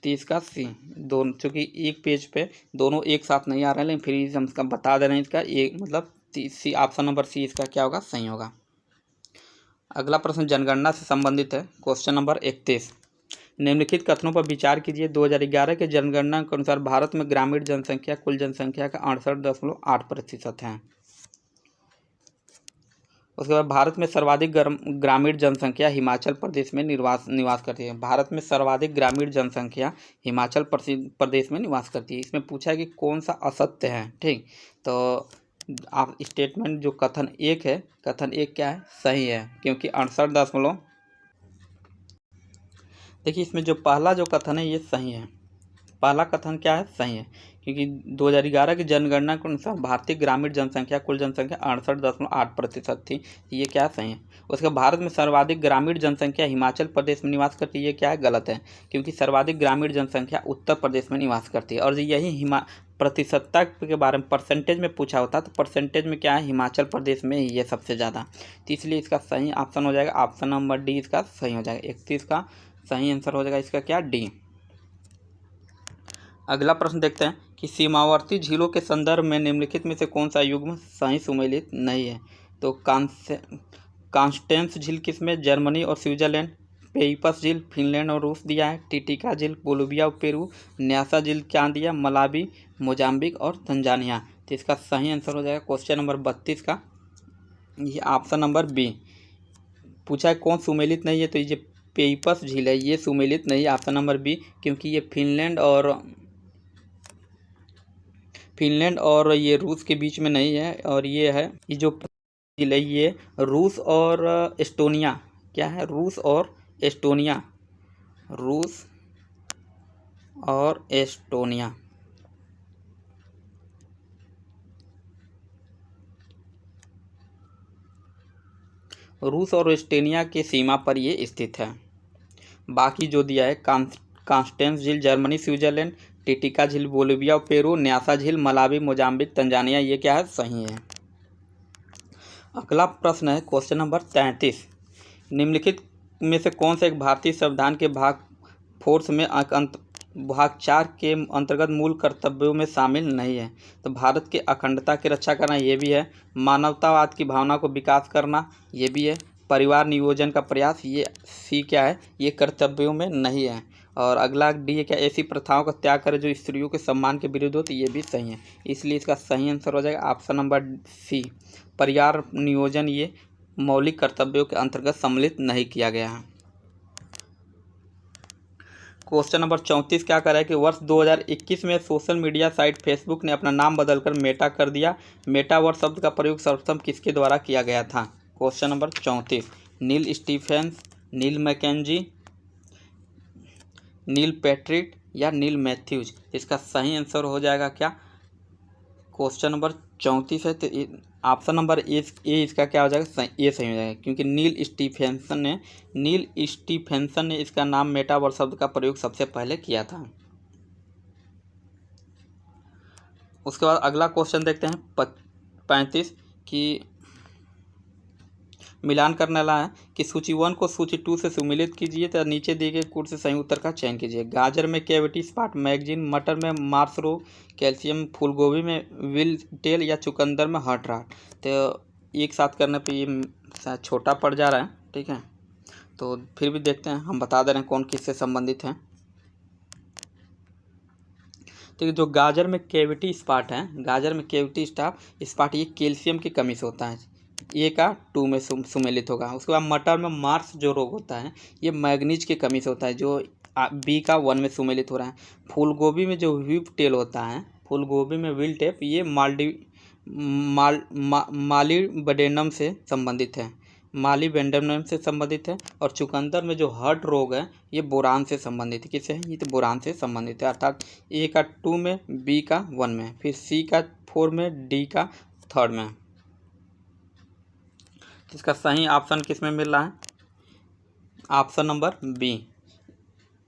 30 का सी। दोनों चूँकि एक पेज पे दोनों एक साथ नहीं आ रहे हैं, लेकिन फिर हम इसका बता दे रहे हैं इसका एक मतलब सी, ऑप्शन नंबर सी इसका क्या होगा? सही होगा। अगला प्रश्न जनगणना से संबंधित है, क्वेश्चन नंबर 31। निम्नलिखित कथनों पर विचार कीजिए। 2011 के जनगणना के अनुसार भारत में ग्रामीण जनसंख्या कुल जनसंख्या का 68.8% है। उसके बाद भारत में सर्वाधिक ग्रामीण जनसंख्या हिमाचल प्रदेश में निवास करती है। भारत में सर्वाधिक ग्रामीण जनसंख्या हिमाचल प्रदेश में निवास करती है। इसमें पूछा है कि कौन सा असत्य है। ठीक, तो आप स्टेटमेंट जो कथन 1 है, कथन 1 क्या है? सही है, क्योंकि 68 देखिए इसमें जो पहला जो कथन है ये सही है। पहला कथन क्या है? सही है, क्योंकि 2011 की जनगणना के अनुसार भारतीय ग्रामीण जनसंख्या कुल जनसंख्या 68.8% थी। ये क्या सही है? उसके भारत में सर्वाधिक ग्रामीण जनसंख्या हिमाचल प्रदेश में निवास करती है। ये क्या है? गलत है, क्योंकि सर्वाधिक ग्रामीण जनसंख्या उत्तर प्रदेश में निवास करती है। और यही प्रतिशतता के बारे में परसेंटेज में पूछा होता तो परसेंटेज में क्या है? हिमाचल प्रदेश में ये सबसे ज़्यादा। तो इसलिए इसका सही ऑप्शन हो जाएगा ऑप्शन नंबर डी इसका सही हो जाएगा। 31 का सही आंसर हो जाएगा इसका क्या? डी। अगला प्रश्न देखते हैं कि सीमावर्ती झीलों के संदर्भ में निम्नलिखित में से कौन सा युग्म सही सुमेलित नहीं है। तो कांस्टेंस झील किसमें? जर्मनी और स्विट्जरलैंड। पेइपस झील फिनलैंड और रूस दिया है। टिटिका झील बोलिविया और पेरू। न्यासा झील क्या दिया? मलावी, मोजाम्बिक और तंजानिया। तो इसका सही आंसर हो जाएगा क्वेश्चन नंबर 32 का ये ऑप्शन नंबर बी। पूछा है कौन सुमेलित नहीं है, तो ये पेइपस झील है ये सुमेलित नहीं है, ऑप्शन नंबर बी, क्योंकि ये फिनलैंड और ये रूस के बीच में नहीं है। और ये है ये जो झील है ये रूस और एस्टोनिया, क्या है? रूस और एस्टोनिया, रूस और एस्टोनिया। रूस और एस्टोनिया के सीमा पर ये स्थित है। बाकी जो दिया है कांस्टेंस झील जर्मनी स्विट्जरलैंड, टिटिका झील बोलिविया और पेरू, न्यासा झील मलावी मोजाम्बिक तंजानिया, ये क्या है? सही है। अगला प्रश्न है क्वेश्चन नंबर 33। निम्नलिखित में से कौन सा एक भारतीय संविधान के भाग 4 के अंतर्गत मूल कर्तव्यों में शामिल नहीं है? तो भारत की अखंडता की रक्षा करना ये भी है। मानवतावाद की भावना को विकास करना ये भी है। परिवार नियोजन का प्रयास ये सी क्या है? ये कर्तव्यों में नहीं है। और अगला डी है क्या, ऐसी प्रथाओं का त्याग करें जो स्त्रियों के सम्मान के विरुद्ध हो, तो ये भी सही है। इसलिए इसका सही आंसर हो जाएगा ऑप्शन नंबर सी, परिवार नियोजन ये मौलिक कर्तव्यों के अंतर्गत सम्मिलित नहीं किया गया है। क्वेश्चन नंबर 34 क्या कर रहा है कि वर्ष 2021 में सोशल मीडिया साइट फेसबुक ने अपना नाम बदलकर मेटा कर दिया। मेटावर्स शब्द का प्रयोग सर्वप्रथम किसके द्वारा किया गया था? क्वेश्चन नंबर 34, नील Stephen's, Neil McKenzie, Neil Patrick या नील मैथ्यूज? इसका सही आंसर हो जाएगा क्या, क्वेश्चन नंबर 34 है तो ऑप्शन नंबर ए इसका क्या हो जाएगा, ए सही हो जाएगा, क्योंकि नील स्टीफेंसन ने इसका नाम मेटावर्स शब्द का प्रयोग सबसे पहले किया था। उसके बाद अगला क्वेश्चन देखते हैं 35 की मिलान करने वाला है कि सूची 1 को सूची 2 से सुमिलित कीजिए तथा नीचे दिए गए कुल से सही उत्तर का चयन कीजिए। गाजर में कैविटी स्पॉट मैगजीन, मटर में मार्स रो कैल्शियम, फूलगोभी में विल टेल या चुकंदर में हर्ट राट। तो एक साथ करने पे ये शायद छोटा पड़ जा रहा है, ठीक है, तो फिर भी देखते हैं, हम बता दे रहे हैं कौन किससे संबंधित है। तो जो गाजर में कैविटी स्पॉट है, गाजर में कैविटी स्पॉट ये कैल्शियम की कमी से होता है, ए का 2 में सुमेलित होगा। उसके बाद मटर में मार्स जो रोग होता है ये मैग्नीज की कमी से होता है, जो बी का 1 में सुमेलित हो रहा है। फूलगोभी में जो व्हीप टेल होता है, फूलगोभी में व्हील टेप ये मालीबेडेनम से संबंधित है, मालीबेडेनम से संबंधित है। और चुकंदर में जो हर्ट रोग है ये बोरान से संबंधित है। किससे है? ये तो बोरान से संबंधित है, अर्थात ए का 2 में, बी का 1 में, फिर सी का 4 में, डी का 3rd में। इसका सही ऑप्शन किस में मिल रहा है? ऑप्शन नंबर बी,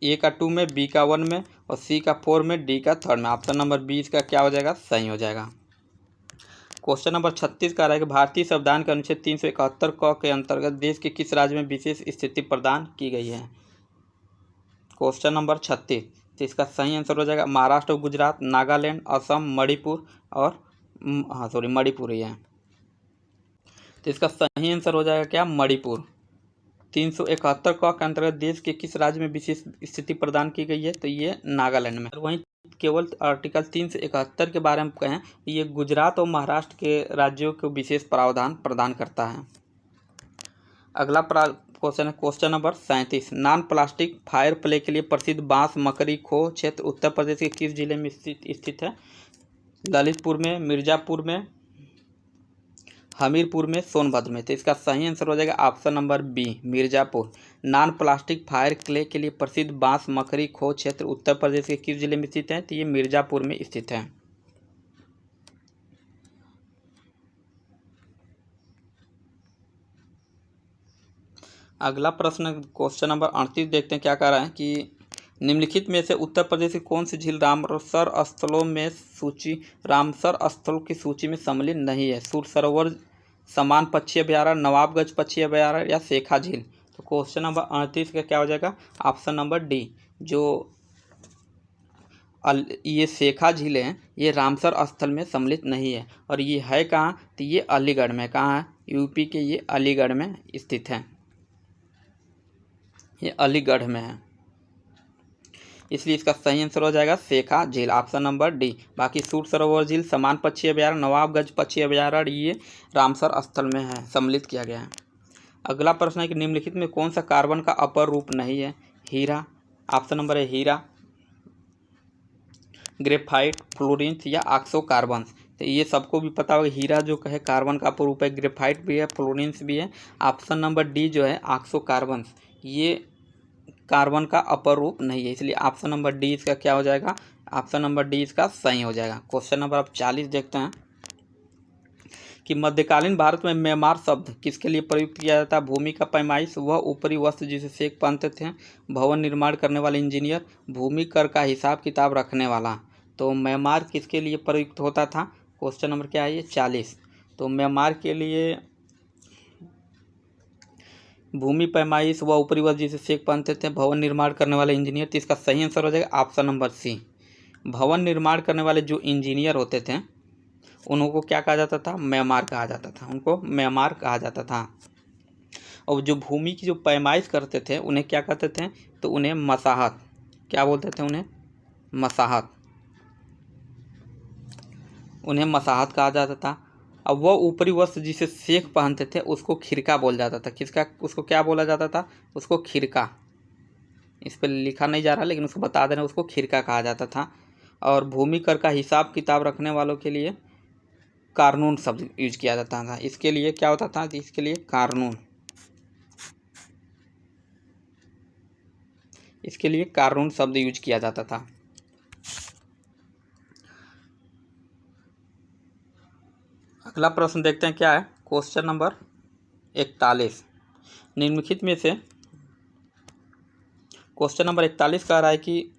ए का 2 में, बी का 1 में और सी का 4 में, डी का 3rd में। ऑप्शन नंबर बी इसका क्या हो जाएगा? सही हो जाएगा। क्वेश्चन नंबर 36 का है कि भारतीय संविधान के अनुच्छेद 371 क के अंतर्गत देश के किस राज्य में विशेष स्थिति प्रदान की गई है? क्वेश्चन नंबर 36, तो इसका सही आंसर हो जाएगा महाराष्ट्र, गुजरात, नागालैंड, असम, मणिपुर और मणिपुर ही है। तो इसका सही आंसर हो जाएगा क्या? मणिपुर। 371 के अंतर्गत देश के किस राज्य में विशेष स्थिति प्रदान की गई है? तो ये नागालैंड में। वहीं केवल आर्टिकल 371 के बारे में कहें, ये गुजरात और महाराष्ट्र के राज्यों को विशेष प्रावधान प्रदान करता है। अगला क्वेश्चन है question number 37, non plastic fire play के लिए प्रसिद्ध बांस मकरी खो क्षेत्र उत्तर प्रदेश के किस जिले में स्थित है? ललितपुर में, मिर्जापुर में, हमीरपुर में, सोनभद्र में। तो इसका सही आंसर हो जाएगा option number B, Mirzapur. Non plastic fire clay के लिए प्रसिद्ध बांस मकरी खो क्षेत्र उत्तर प्रदेश के किस जिले में स्थित है? तो ये मिर्जापुर में स्थित है। अगला प्रश्न क्वेश्चन नंबर 38 देखते हैं क्या कह रहा है कि निम्नलिखित में से उत्तर प्रदेश की कौन सी झील रामसर स्थलों की सूची में सम्मिलित नहीं है? सूर सरोवर, समान पक्षी अभयारण्य, नवाबगंज पक्षी अभयारण्य या शेखा झील? तो क्वेश्चन नंबर 38 का क्या हो जाएगा? ऑप्शन नंबर डी, जो ये शेखा झील है ये रामसर स्थल में सम्मिलित नहीं है। और ये है कहाँ? तो ये अलीगढ़ में। कहाँ है? यूपी के ये अलीगढ़ में स्थित है, ये अलीगढ़ में है, इसलिए इसका सही आंसर हो जाएगा शेखा झील, ऑप्शन नंबर डी। बाकी सूर सरोवर झील, समान पक्षी अभयारण्य, नवाबगंज पक्षी अभयारण्य ये रामसर स्थल में है, सम्मिलित किया गया है। अगला प्रश्न है कि निम्नलिखित में कौन सा कार्बन का अपर रूप नहीं है? हीरा, ऑप्शन नंबर है हीरा, ग्रेफाइट, फ्लोरीन्स या ऑक्सो कार्बन। तो ये सबको भी पता होगा, हीरा जो है कार्बन का अपर रूप है, ग्रेफाइट भी है, फ्लोरीन्स भी है। ऑप्शन नंबर डी जो है ऑक्सो कार्बन, ये कार्बन का अपर रूप नहीं है, इसलिए ऑप्शन नंबर डी इसका क्या हो जाएगा? ऑप्शन नंबर डी इसका सही हो जाएगा। क्वेश्चन नंबर अब 40 देखते हैं कि मध्यकालीन भारत में मेमार शब्द किसके लिए प्रयुक्त किया जाता है? भूमि का पैमाइश, वह ऊपरी वस्त्र जिसे सेक बांधते थे, भवन निर्माण करने वाले इंजीनियर, भूमि कर का हिसाब किताब रखने वाला। तो मेमार किसके लिए प्रयुक्त होता था? क्वेश्चन नंबर क्या है ये? 40। तो मेमार के लिए भूमि पैमाइश, व ऊपरी वस्त्र जिसे सेक बांधते थे, भवन निर्माण करने वाले इंजीनियर। तो इसका सही आंसर हो जाएगा ऑप्शन नंबर सी, भवन निर्माण करने वाले जो इंजीनियर होते थे उनको क्या कहा जाता था? मेमार कहा जाता था, उनको मेमार कहा जाता था। और जो भूमि की जो पैमाइश करते थे उन्हें क्या कहते थे? तो उन्हें मसाहत, क्या बोलते थे उन्हें? मसाहत। उन्हें मसाहत कहा जाता था। अब वह ऊपरी वस्त्र जिसे शेख पहनते थे उसको खिरका बोला जाता था। किसका? उसको क्या बोला जाता था? उसको खिरका। इस पर लिखा नहीं जा रहा लेकिन उसको बता देना, उसको खिरका कहा जाता था। और भूमि कर का हिसाब किताब रखने वालों के लिए कानून शब्द यूज किया जाता था। इसके लिए क्या होता था? इसके लिए कानून, इसके लिए कानून शब्द यूज किया जाता था। अगला प्रश्न देखते हैं क्या है। क्वेश्चन नंबर 41 निम्नलिखित में से, क्वेश्चन नंबर 41 कह रहा है कि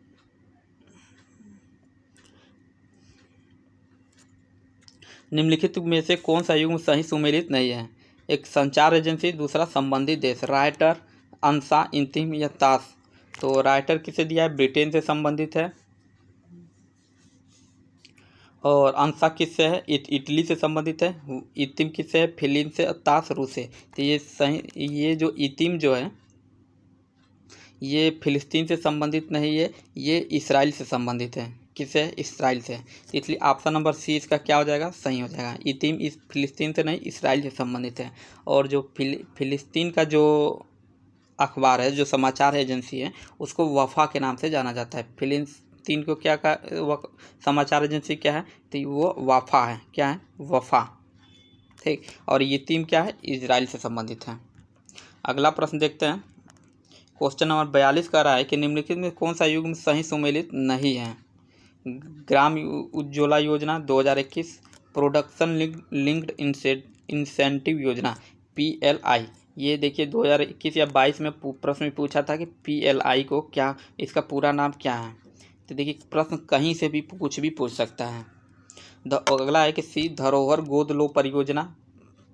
निम्नलिखित में से कौन सा युग्म सही सुमेलित नहीं है? एक संचार एजेंसी, दूसरा संबंधित देश। राइटर, अंसा, इंतिम या ताश। तो राइटर किसे दिया है? ब्रिटेन से संबंधित है। और अंसा किससे है? इटली से संबंधित है। इंतिम किससे है? फिलिप से। और ताश रूस से। तो ये सही, ये जो इंतिम जो है ये फिलिस्तीन से संबंधित नहीं है, ये इसराइल से संबंधित है। किससे? इसराइल से। इसलिए ऑप्शन नंबर सी इसका क्या हो जाएगा? सही हो जाएगा। इतिम इस फिलिस्तीन से नहीं, इसराइल से संबंधित है। और जो फिलिस्तीन का जो अखबार है, जो समाचार एजेंसी है, उसको वफा के नाम से जाना जाता है। फिलिस्तीन को क्या का समाचार एजेंसी क्या है? तो वो वफा है। क्या है? वफा। ठीक। और यतीम क्या है? इसराइल से संबंधित है। अगला प्रश्न देखते हैं। क्वेश्चन नंबर 42 कह रहा है कि निम्नलिखित में कौन सा युग्म सही सुमेलित नहीं है? ग्राम उज्ज्वला योजना 2021, प्रोडक्शन लिंक्ड इंसेंटिव योजना PLI। ये देखिए 2021 या 22 में प्रश्न में पूछा था कि PLI को क्या, इसका पूरा नाम क्या है? तो देखिए प्रश्न कहीं से भी कुछ भी पूछ सकता है। अगला है कि सी धरोहर गोद लो परियोजना,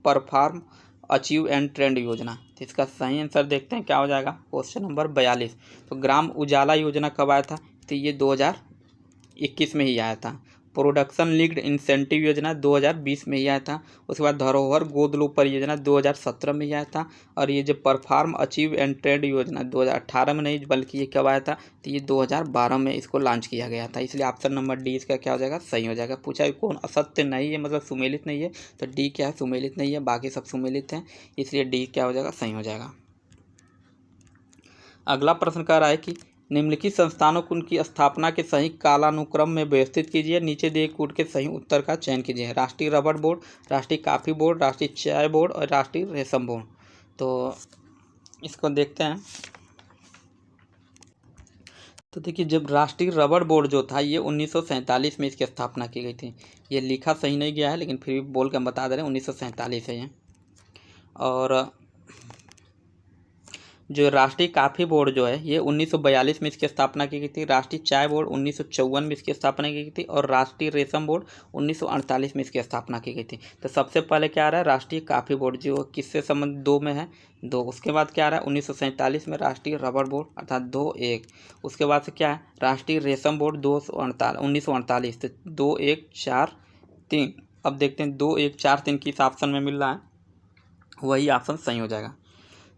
परफॉर्म अचीव एंड ट्रेंड योजना। तो इसका सही आंसर देखते हैं क्या हो जाएगा। Question number 42। तो ग्राम उजाला योजना कब आया था? तो ये 2021 में ही आया था। प्रोडक्शन लिंक्ड इंसेंटिव योजना 2020 में ही आया था। उसके बाद धरोहर गोद लो परियोजना 2017 में ही आया था। और ये जो परफॉर्म अचीव एंड ट्रेंड योजना 2018 में नहीं बल्कि ये कब आया था? तो ये 2012 में इसको लॉन्च किया गया था। इसलिए ऑप्शन नंबर डी इसका क्या हो जाएगा? सही हो जाएगा। पूछा कौन असत्य नहीं है, मतलब सुमेलित नहीं है, तो डी क्या है? सुमेलित नहीं है, बाकी सब सुमेलित हैं, इसलिए डी क्या हो जाएगा? सही हो जाएगा। अगला प्रश्न कह रहा है कि निम्नलिखित संस्थानों को उनकी स्थापना के सही कालानुक्रम में व्यवस्थित कीजिए। नीचे दिए कूट के सही उत्तर का चयन कीजिए। राष्ट्रीय रबड़ बोर्ड, राष्ट्रीय कॉफी बोर्ड, राष्ट्रीय चाय बोर्ड और राष्ट्रीय रेशम बोर्ड। तो इसको देखते हैं। तो देखिए जब राष्ट्रीय रबड़ बोर्ड जो था ये 1947 में इसकी स्थापना की गई थी। ये लिखा सही नहीं गया है लेकिन फिर भी बोल के हम बता दे रहे हैं 1947 है ये। और जो राष्ट्रीय कॉफ़ी बोर्ड जो है ये 1942 में इसकी स्थापना की गई थी। राष्ट्रीय चाय बोर्ड 1954 में इसकी स्थापना की गई थी। और राष्ट्रीय रेशम बोर्ड 1948 में इसकी स्थापना की गई थी। तो सबसे पहले क्या आ रहा है? राष्ट्रीय कॉफ़ी बोर्ड जो किससे संबंधित? दो में है, दो। उसके बाद क्या आ रहा है? 1947 में राष्ट्रीय रबड़ बोर्ड अर्थात 2-1। उसके बाद से क्या है? राष्ट्रीय रेशम बोर्ड 1948। तो 2-1-4-3। अब देखते हैं 2-1-4-3 किस ऑप्शन में मिल रहा है, वही ऑप्शन सही हो जाएगा।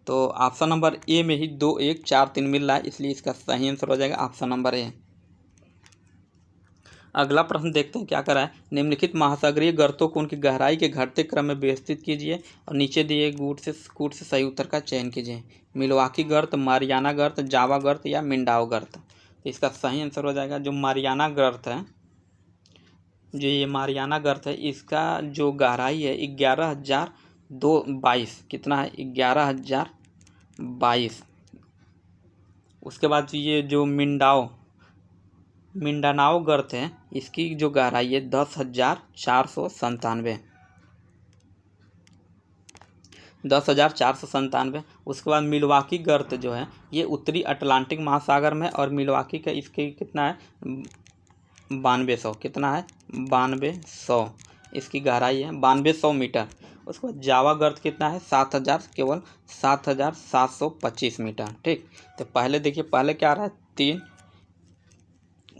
तो ऑप्शन नंबर ए में ही 2-1-4-3 मिल रहा है, इसलिए इसका सही आंसर हो जाएगा ऑप्शन नंबर ए। अगला प्रश्न देखते हैं क्या करा है। निम्नलिखित महासागरीय गर्तों को उनकी गहराई के घटते क्रम में व्यवस्थित कीजिए और नीचे दिए कूट से सही उत्तर का चयन कीजिए। मिल्वाकी गर्त, मारियाना गर्त, जावा गर्त या मिंडाओ गर्त। तो इसका सही आंसर हो जाएगा जो मारियाना गर्त है। जो ये मारियाना गर्त है इसका जो गहराई है 11,222। कितना है? 11,022। उसके बाद ये जो मिंडानाओ गर्त है इसकी जो गहराई है 10,497। 10,497। उसके बाद मिल्वाकी गर्त जो है ये उत्तरी अटलांटिक महासागर में, और मिल्वाकी का इसके कितना है? 9200। कितना है? 9200 इसकी गहराई है, 9200 मीटर। उसके बाद जावा गर्त कितना है? 7,000, केवल 7,725 मीटर। ठीक। तो पहले देखिए, पहले क्या आ रहा है? 3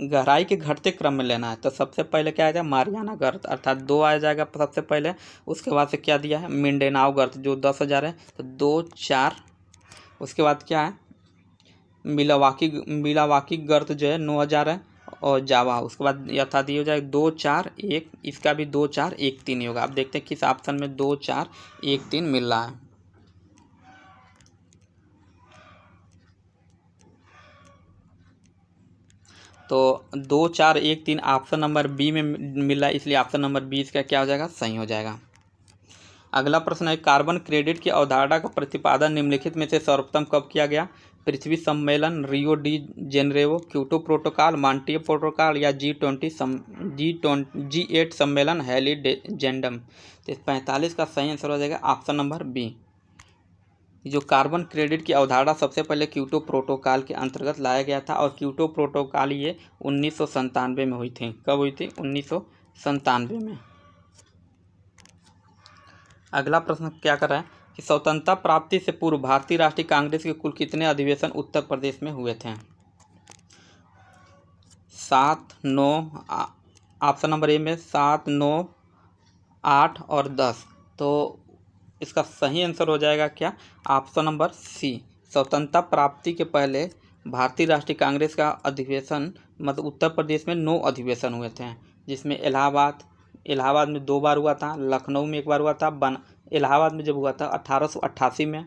गहराई के घटते क्रम में लेना है। तो सबसे पहले क्या आ जाएगा? मारियाना गर्त अर्थात 2 आ जाएगा सबसे पहले। उसके बाद से क्या दिया है? मिंडेनाओ गर्त जो 10,000 है, तो 2-4। उसके बाद क्या है? मिलावाकी गर्त जो है 9000 है, और जावा। उसके बाद यथार्थ ये हो जाएगा 2 4 1, इसका भी 2 4 1 3 ही होगा। अब देखते हैं किस ऑप्शन में 2 4 1 3 मिल रहा है। तो 2 4 1 3 ऑप्शन नंबर बी में मिल रहा है, इसलिए ऑप्शन नंबर बी इसका क्या हो जाएगा, सही हो जाएगा। अगला प्रश्न है, कार्बन क्रेडिट की अवधारणा का प्रतिपादन निम्नलिखित में से सर्वप्रथम कब किया गया? पृथ्वी सम्मेलन, Rio de Janeiro, Kyoto protocol, Montreal protocol या G8 सम्मेलन, हैली जेंडम। तो 45 का सही आंसर हो जाएगा ऑप्शन नंबर बी। जो कार्बन क्रेडिट की अवधारणा सबसे पहले क्योटो प्रोटोकॉल के अंतर्गत लाया गया था, और क्योटो प्रोटोकॉल ये 1997 में हुई थी। कब हुई थी? 1997 में। अगला प्रश्न क्या कर रहा है कि स्वतंत्रता प्राप्ति से पूर्व भारतीय राष्ट्रीय कांग्रेस के कुल कितने अधिवेशन उत्तर प्रदेश में हुए थे? 7 9, ऑप्शन नंबर ए में 7 9 8 और 10। तो इसका सही आंसर हो जाएगा क्या? Option number C. स्वतंत्रता प्राप्ति के पहले भारतीय राष्ट्रीय कांग्रेस का अधिवेशन मतलब उत्तर प्रदेश में 9 अधिवेशन हुए थे, जिसमें इलाहाबाद में 2 बार हुआ था, लखनऊ में 1 बार हुआ था। इलाहाबाद में जब हुआ था 1888 में,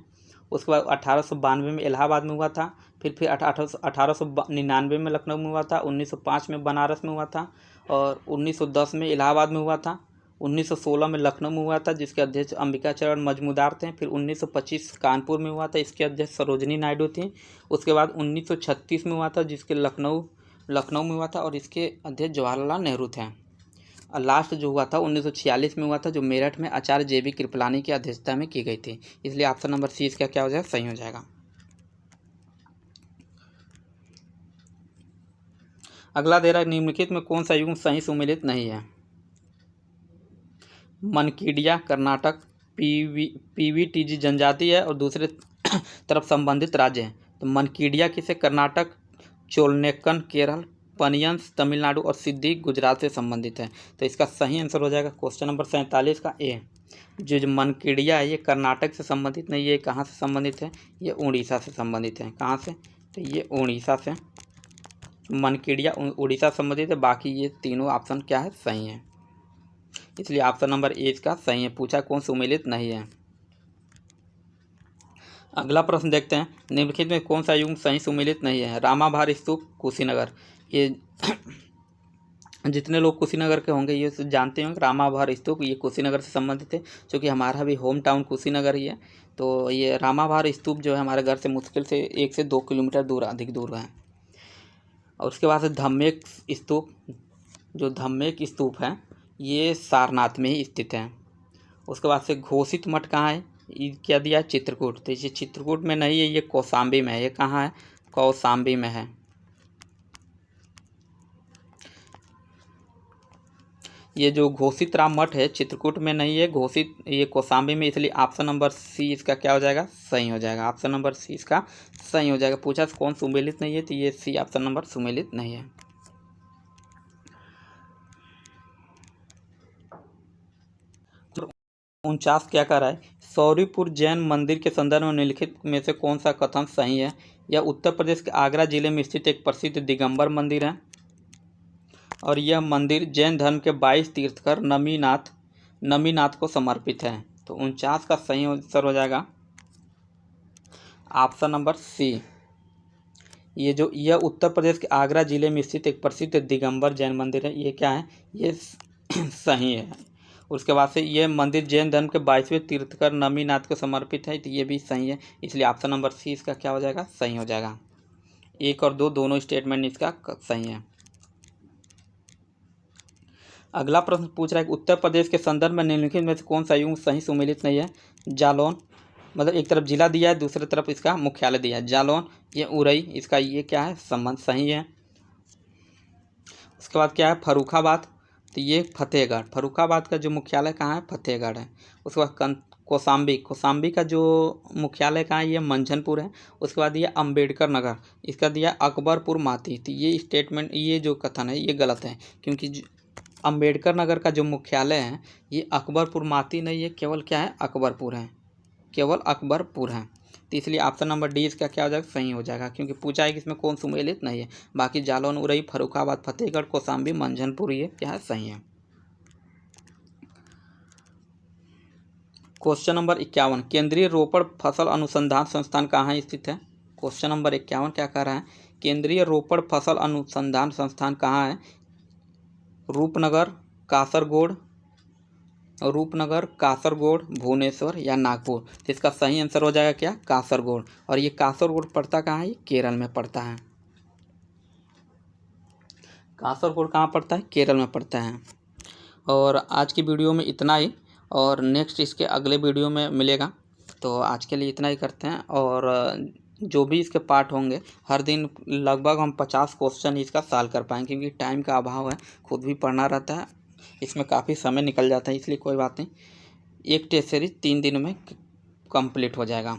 उसके बाद 1892 में इलाहाबाद में हुआ था, फिर 1899 में लखनऊ में हुआ था, 1905 में बनारस में हुआ था, और 1910 में इलाहाबाद में हुआ था, 1916 में लखनऊ में हुआ था जिसके अध्यक्ष अंबिकाचरण मजमूदार थे, फिर 1925 कानपुर में हुआ था, इसके अध्यक्ष सरोजनी नायडू थी। उसके बाद 1936 में हुआ था जिसके लखनऊ में हुआ था, और इसके अध्यक्ष जवाहरलाल नेहरू थे। और लास्ट जो हुआ था 1946 में हुआ था, जो मेरठ में आचार्य JB कृपलानी की अध्यक्षता में की गई थी। इसलिए ऑप्शन नंबर सी इसका क्या हो जाएगा, सही हो जाएगा। अगला दे रहा है, निम्नलिखित में कौन सा युग्म सही सुमेलित नहीं है? मनकीडिया कर्नाटक, PVTG जनजाति है और दूसरे तरफ संबंधित राज्य है। तो मनकीडिया किसे? कर्नाटक, चोलनेकन केरल, पनियंस तमिलनाडु और सिद्दी गुजरात से संबंधित है। तो इसका सही आंसर हो जाएगा क्वेश्चन नंबर 47 का ए। जो मनकीडिया है ये कर्नाटक से संबंधित नहीं, ये कहाँ से संबंधित है? ये उड़ीसा से संबंधित है। कहाँ से? तो ये उड़ीसा से। मनकीडिया उड़ीसा संबंधित है, बाकी ये तीनों ऑप्शन क्या है, सही है। इसलिए ऑप्शन नंबर ए इसका सही है। पूछा कौन सुमेलित नहीं है। अगला प्रश्न देखते हैं, निम्नलिखित में कौन सा युग्म सही सुमेलित नहीं है? रामाभार स्तूप, कुशीनगर। ये जितने लोग कुशीनगर के होंगे ये जानते होंगे, रामाभार स्तूप ये कुशीनगर से संबंधित है, क्योंकि हमारा भी होम टाउन कुशीनगर ही है। तो ये रामाभार स्तूप जो है हमारे घर से मुश्किल से 1 से 2 किलोमीटर दूर, अधिक दूर है। और उसके बाद से धम्मेक स्तूप, जो धम्मेक स्तूप है ये सारनाथ में ही स्थित है। उसके बाद से घोषित मठ कहाँ है? ये क्या दिया है? चित्रकूट। तो ये चित्रकूट में नहीं है, ये कौशाम्बी में है। ये कहाँ है? कौशाम्बी में है। ये जो घोषित राम मठ है चित्रकूट में नहीं है, घोषित ये कौशाम्बी में, इसलिए ऑप्शन नंबर सी इसका क्या हो जाएगा, सही हो जाएगा। ऑप्शन नंबर सी इसका सही हो जाएगा। पूछा कौन सुमेलित नहीं है, तो ये सी ऑप्शन नंबर सुमेलित नहीं है। तो 49 क्या कर रहा है? सौरीपुर जैन मंदिर के संदर्भ में निम्नलिखित में से कौन सा कथन सही है? यह उत्तर प्रदेश के आगरा जिले में स्थित एक प्रसिद्ध दिगंबर मंदिर है, और यह मंदिर जैन धर्म के 22 तीर्थकर नमीनाथ को समर्पित है। तो 49 का सही आंसर हो जाएगा ऑप्शन नंबर सी। यह उत्तर प्रदेश के आगरा जिले में स्थित एक प्रसिद्ध दिगंबर जैन मंदिर है। ये क्या है? ये सही है। उसके बाद से यह मंदिर जैन धर्म के 22वें तीर्थकर नमीनाथ को समर्पित है, तो ये भी सही है। इसलिए ऑप्शन नंबर सी इसका क्या हो जाएगा, सही हो जाएगा। 1 और 2 दोनों स्टेटमेंट इसका सही है। अगला प्रश्न पूछ रहा है कि उत्तर प्रदेश के संदर्भ में निम्नलिखित में से कौन सा युग्म सही सुमेलित नहीं है? जालौन, मतलब एक तरफ जिला दिया है, दूसरी तरफ इसका मुख्यालय दिया है। जालौन, ये उरई, इसका ये क्या है, संबंध सही है। उसके बाद क्या है? फर्रुखाबाद, तो ये फतेहगढ़। फर्रुखाबाद का जो मुख्यालय कहाँ है? फतेहगढ़ है। उसके बाद कौशाम्बी का जो मुख्यालय कहाँ है? ये मंझनपुर है। उसके बाद ये अम्बेडकर नगर, इसका दिया अकबरपुर माती। तो ये स्टेटमेंट, ये जो कथन है ये गलत है, क्योंकि अम्बेडकर नगर का जो मुख्यालय है ये अकबरपुर माती नहीं है, केवल क्या है? अकबरपुर है, केवल अकबरपुर है। तो इसलिए ऑप्शन नंबर डी इसका क्या हो जाएगा, सही हो जाएगा, क्योंकि पूछा है कि इसमें कौन सुमेलित नहीं है। बाकी जालौन, उरई, फर्रुखाबाद, फतेहगढ़, कौशाम्बी, मंझनपुर ये क्या है, सही है। क्वेश्चन नंबर 51, केंद्रीय रोपड़ फसल अनुसंधान संस्थान कहाँ स्थित है। क्वेश्चन नंबर 51 क्या कह रहा है, केंद्रीय रोपड़ फसल अनुसंधान संस्थान कहाँ है। रूपनगर, कासरगोड, भुवनेश्वर या नागपुर। तो इसका सही आंसर हो जाएगा क्या, कासरगोड। और ये कासरगोड पड़ता कहाँ है, ये केरल में पड़ता है। कासरगोड कहाँ पड़ता है, केरल में पड़ता है। और आज की वीडियो में इतना ही, और नेक्स्ट इसके अगले वीडियो में मिलेगा। तो आज के लिए इतना ही करते हैं। और जो भी इसके पार्ट होंगे, हर दिन लगभग हम 50 क्वेश्चन इसका सॉल्व कर पाएंगे, क्योंकि टाइम का अभाव है, खुद भी पढ़ना रहता है, इसमें काफ़ी समय निकल जाता है, इसलिए कोई बात नहीं, एक टेस्ट सीरीज 3 दिन में कंप्लीट हो जाएगा।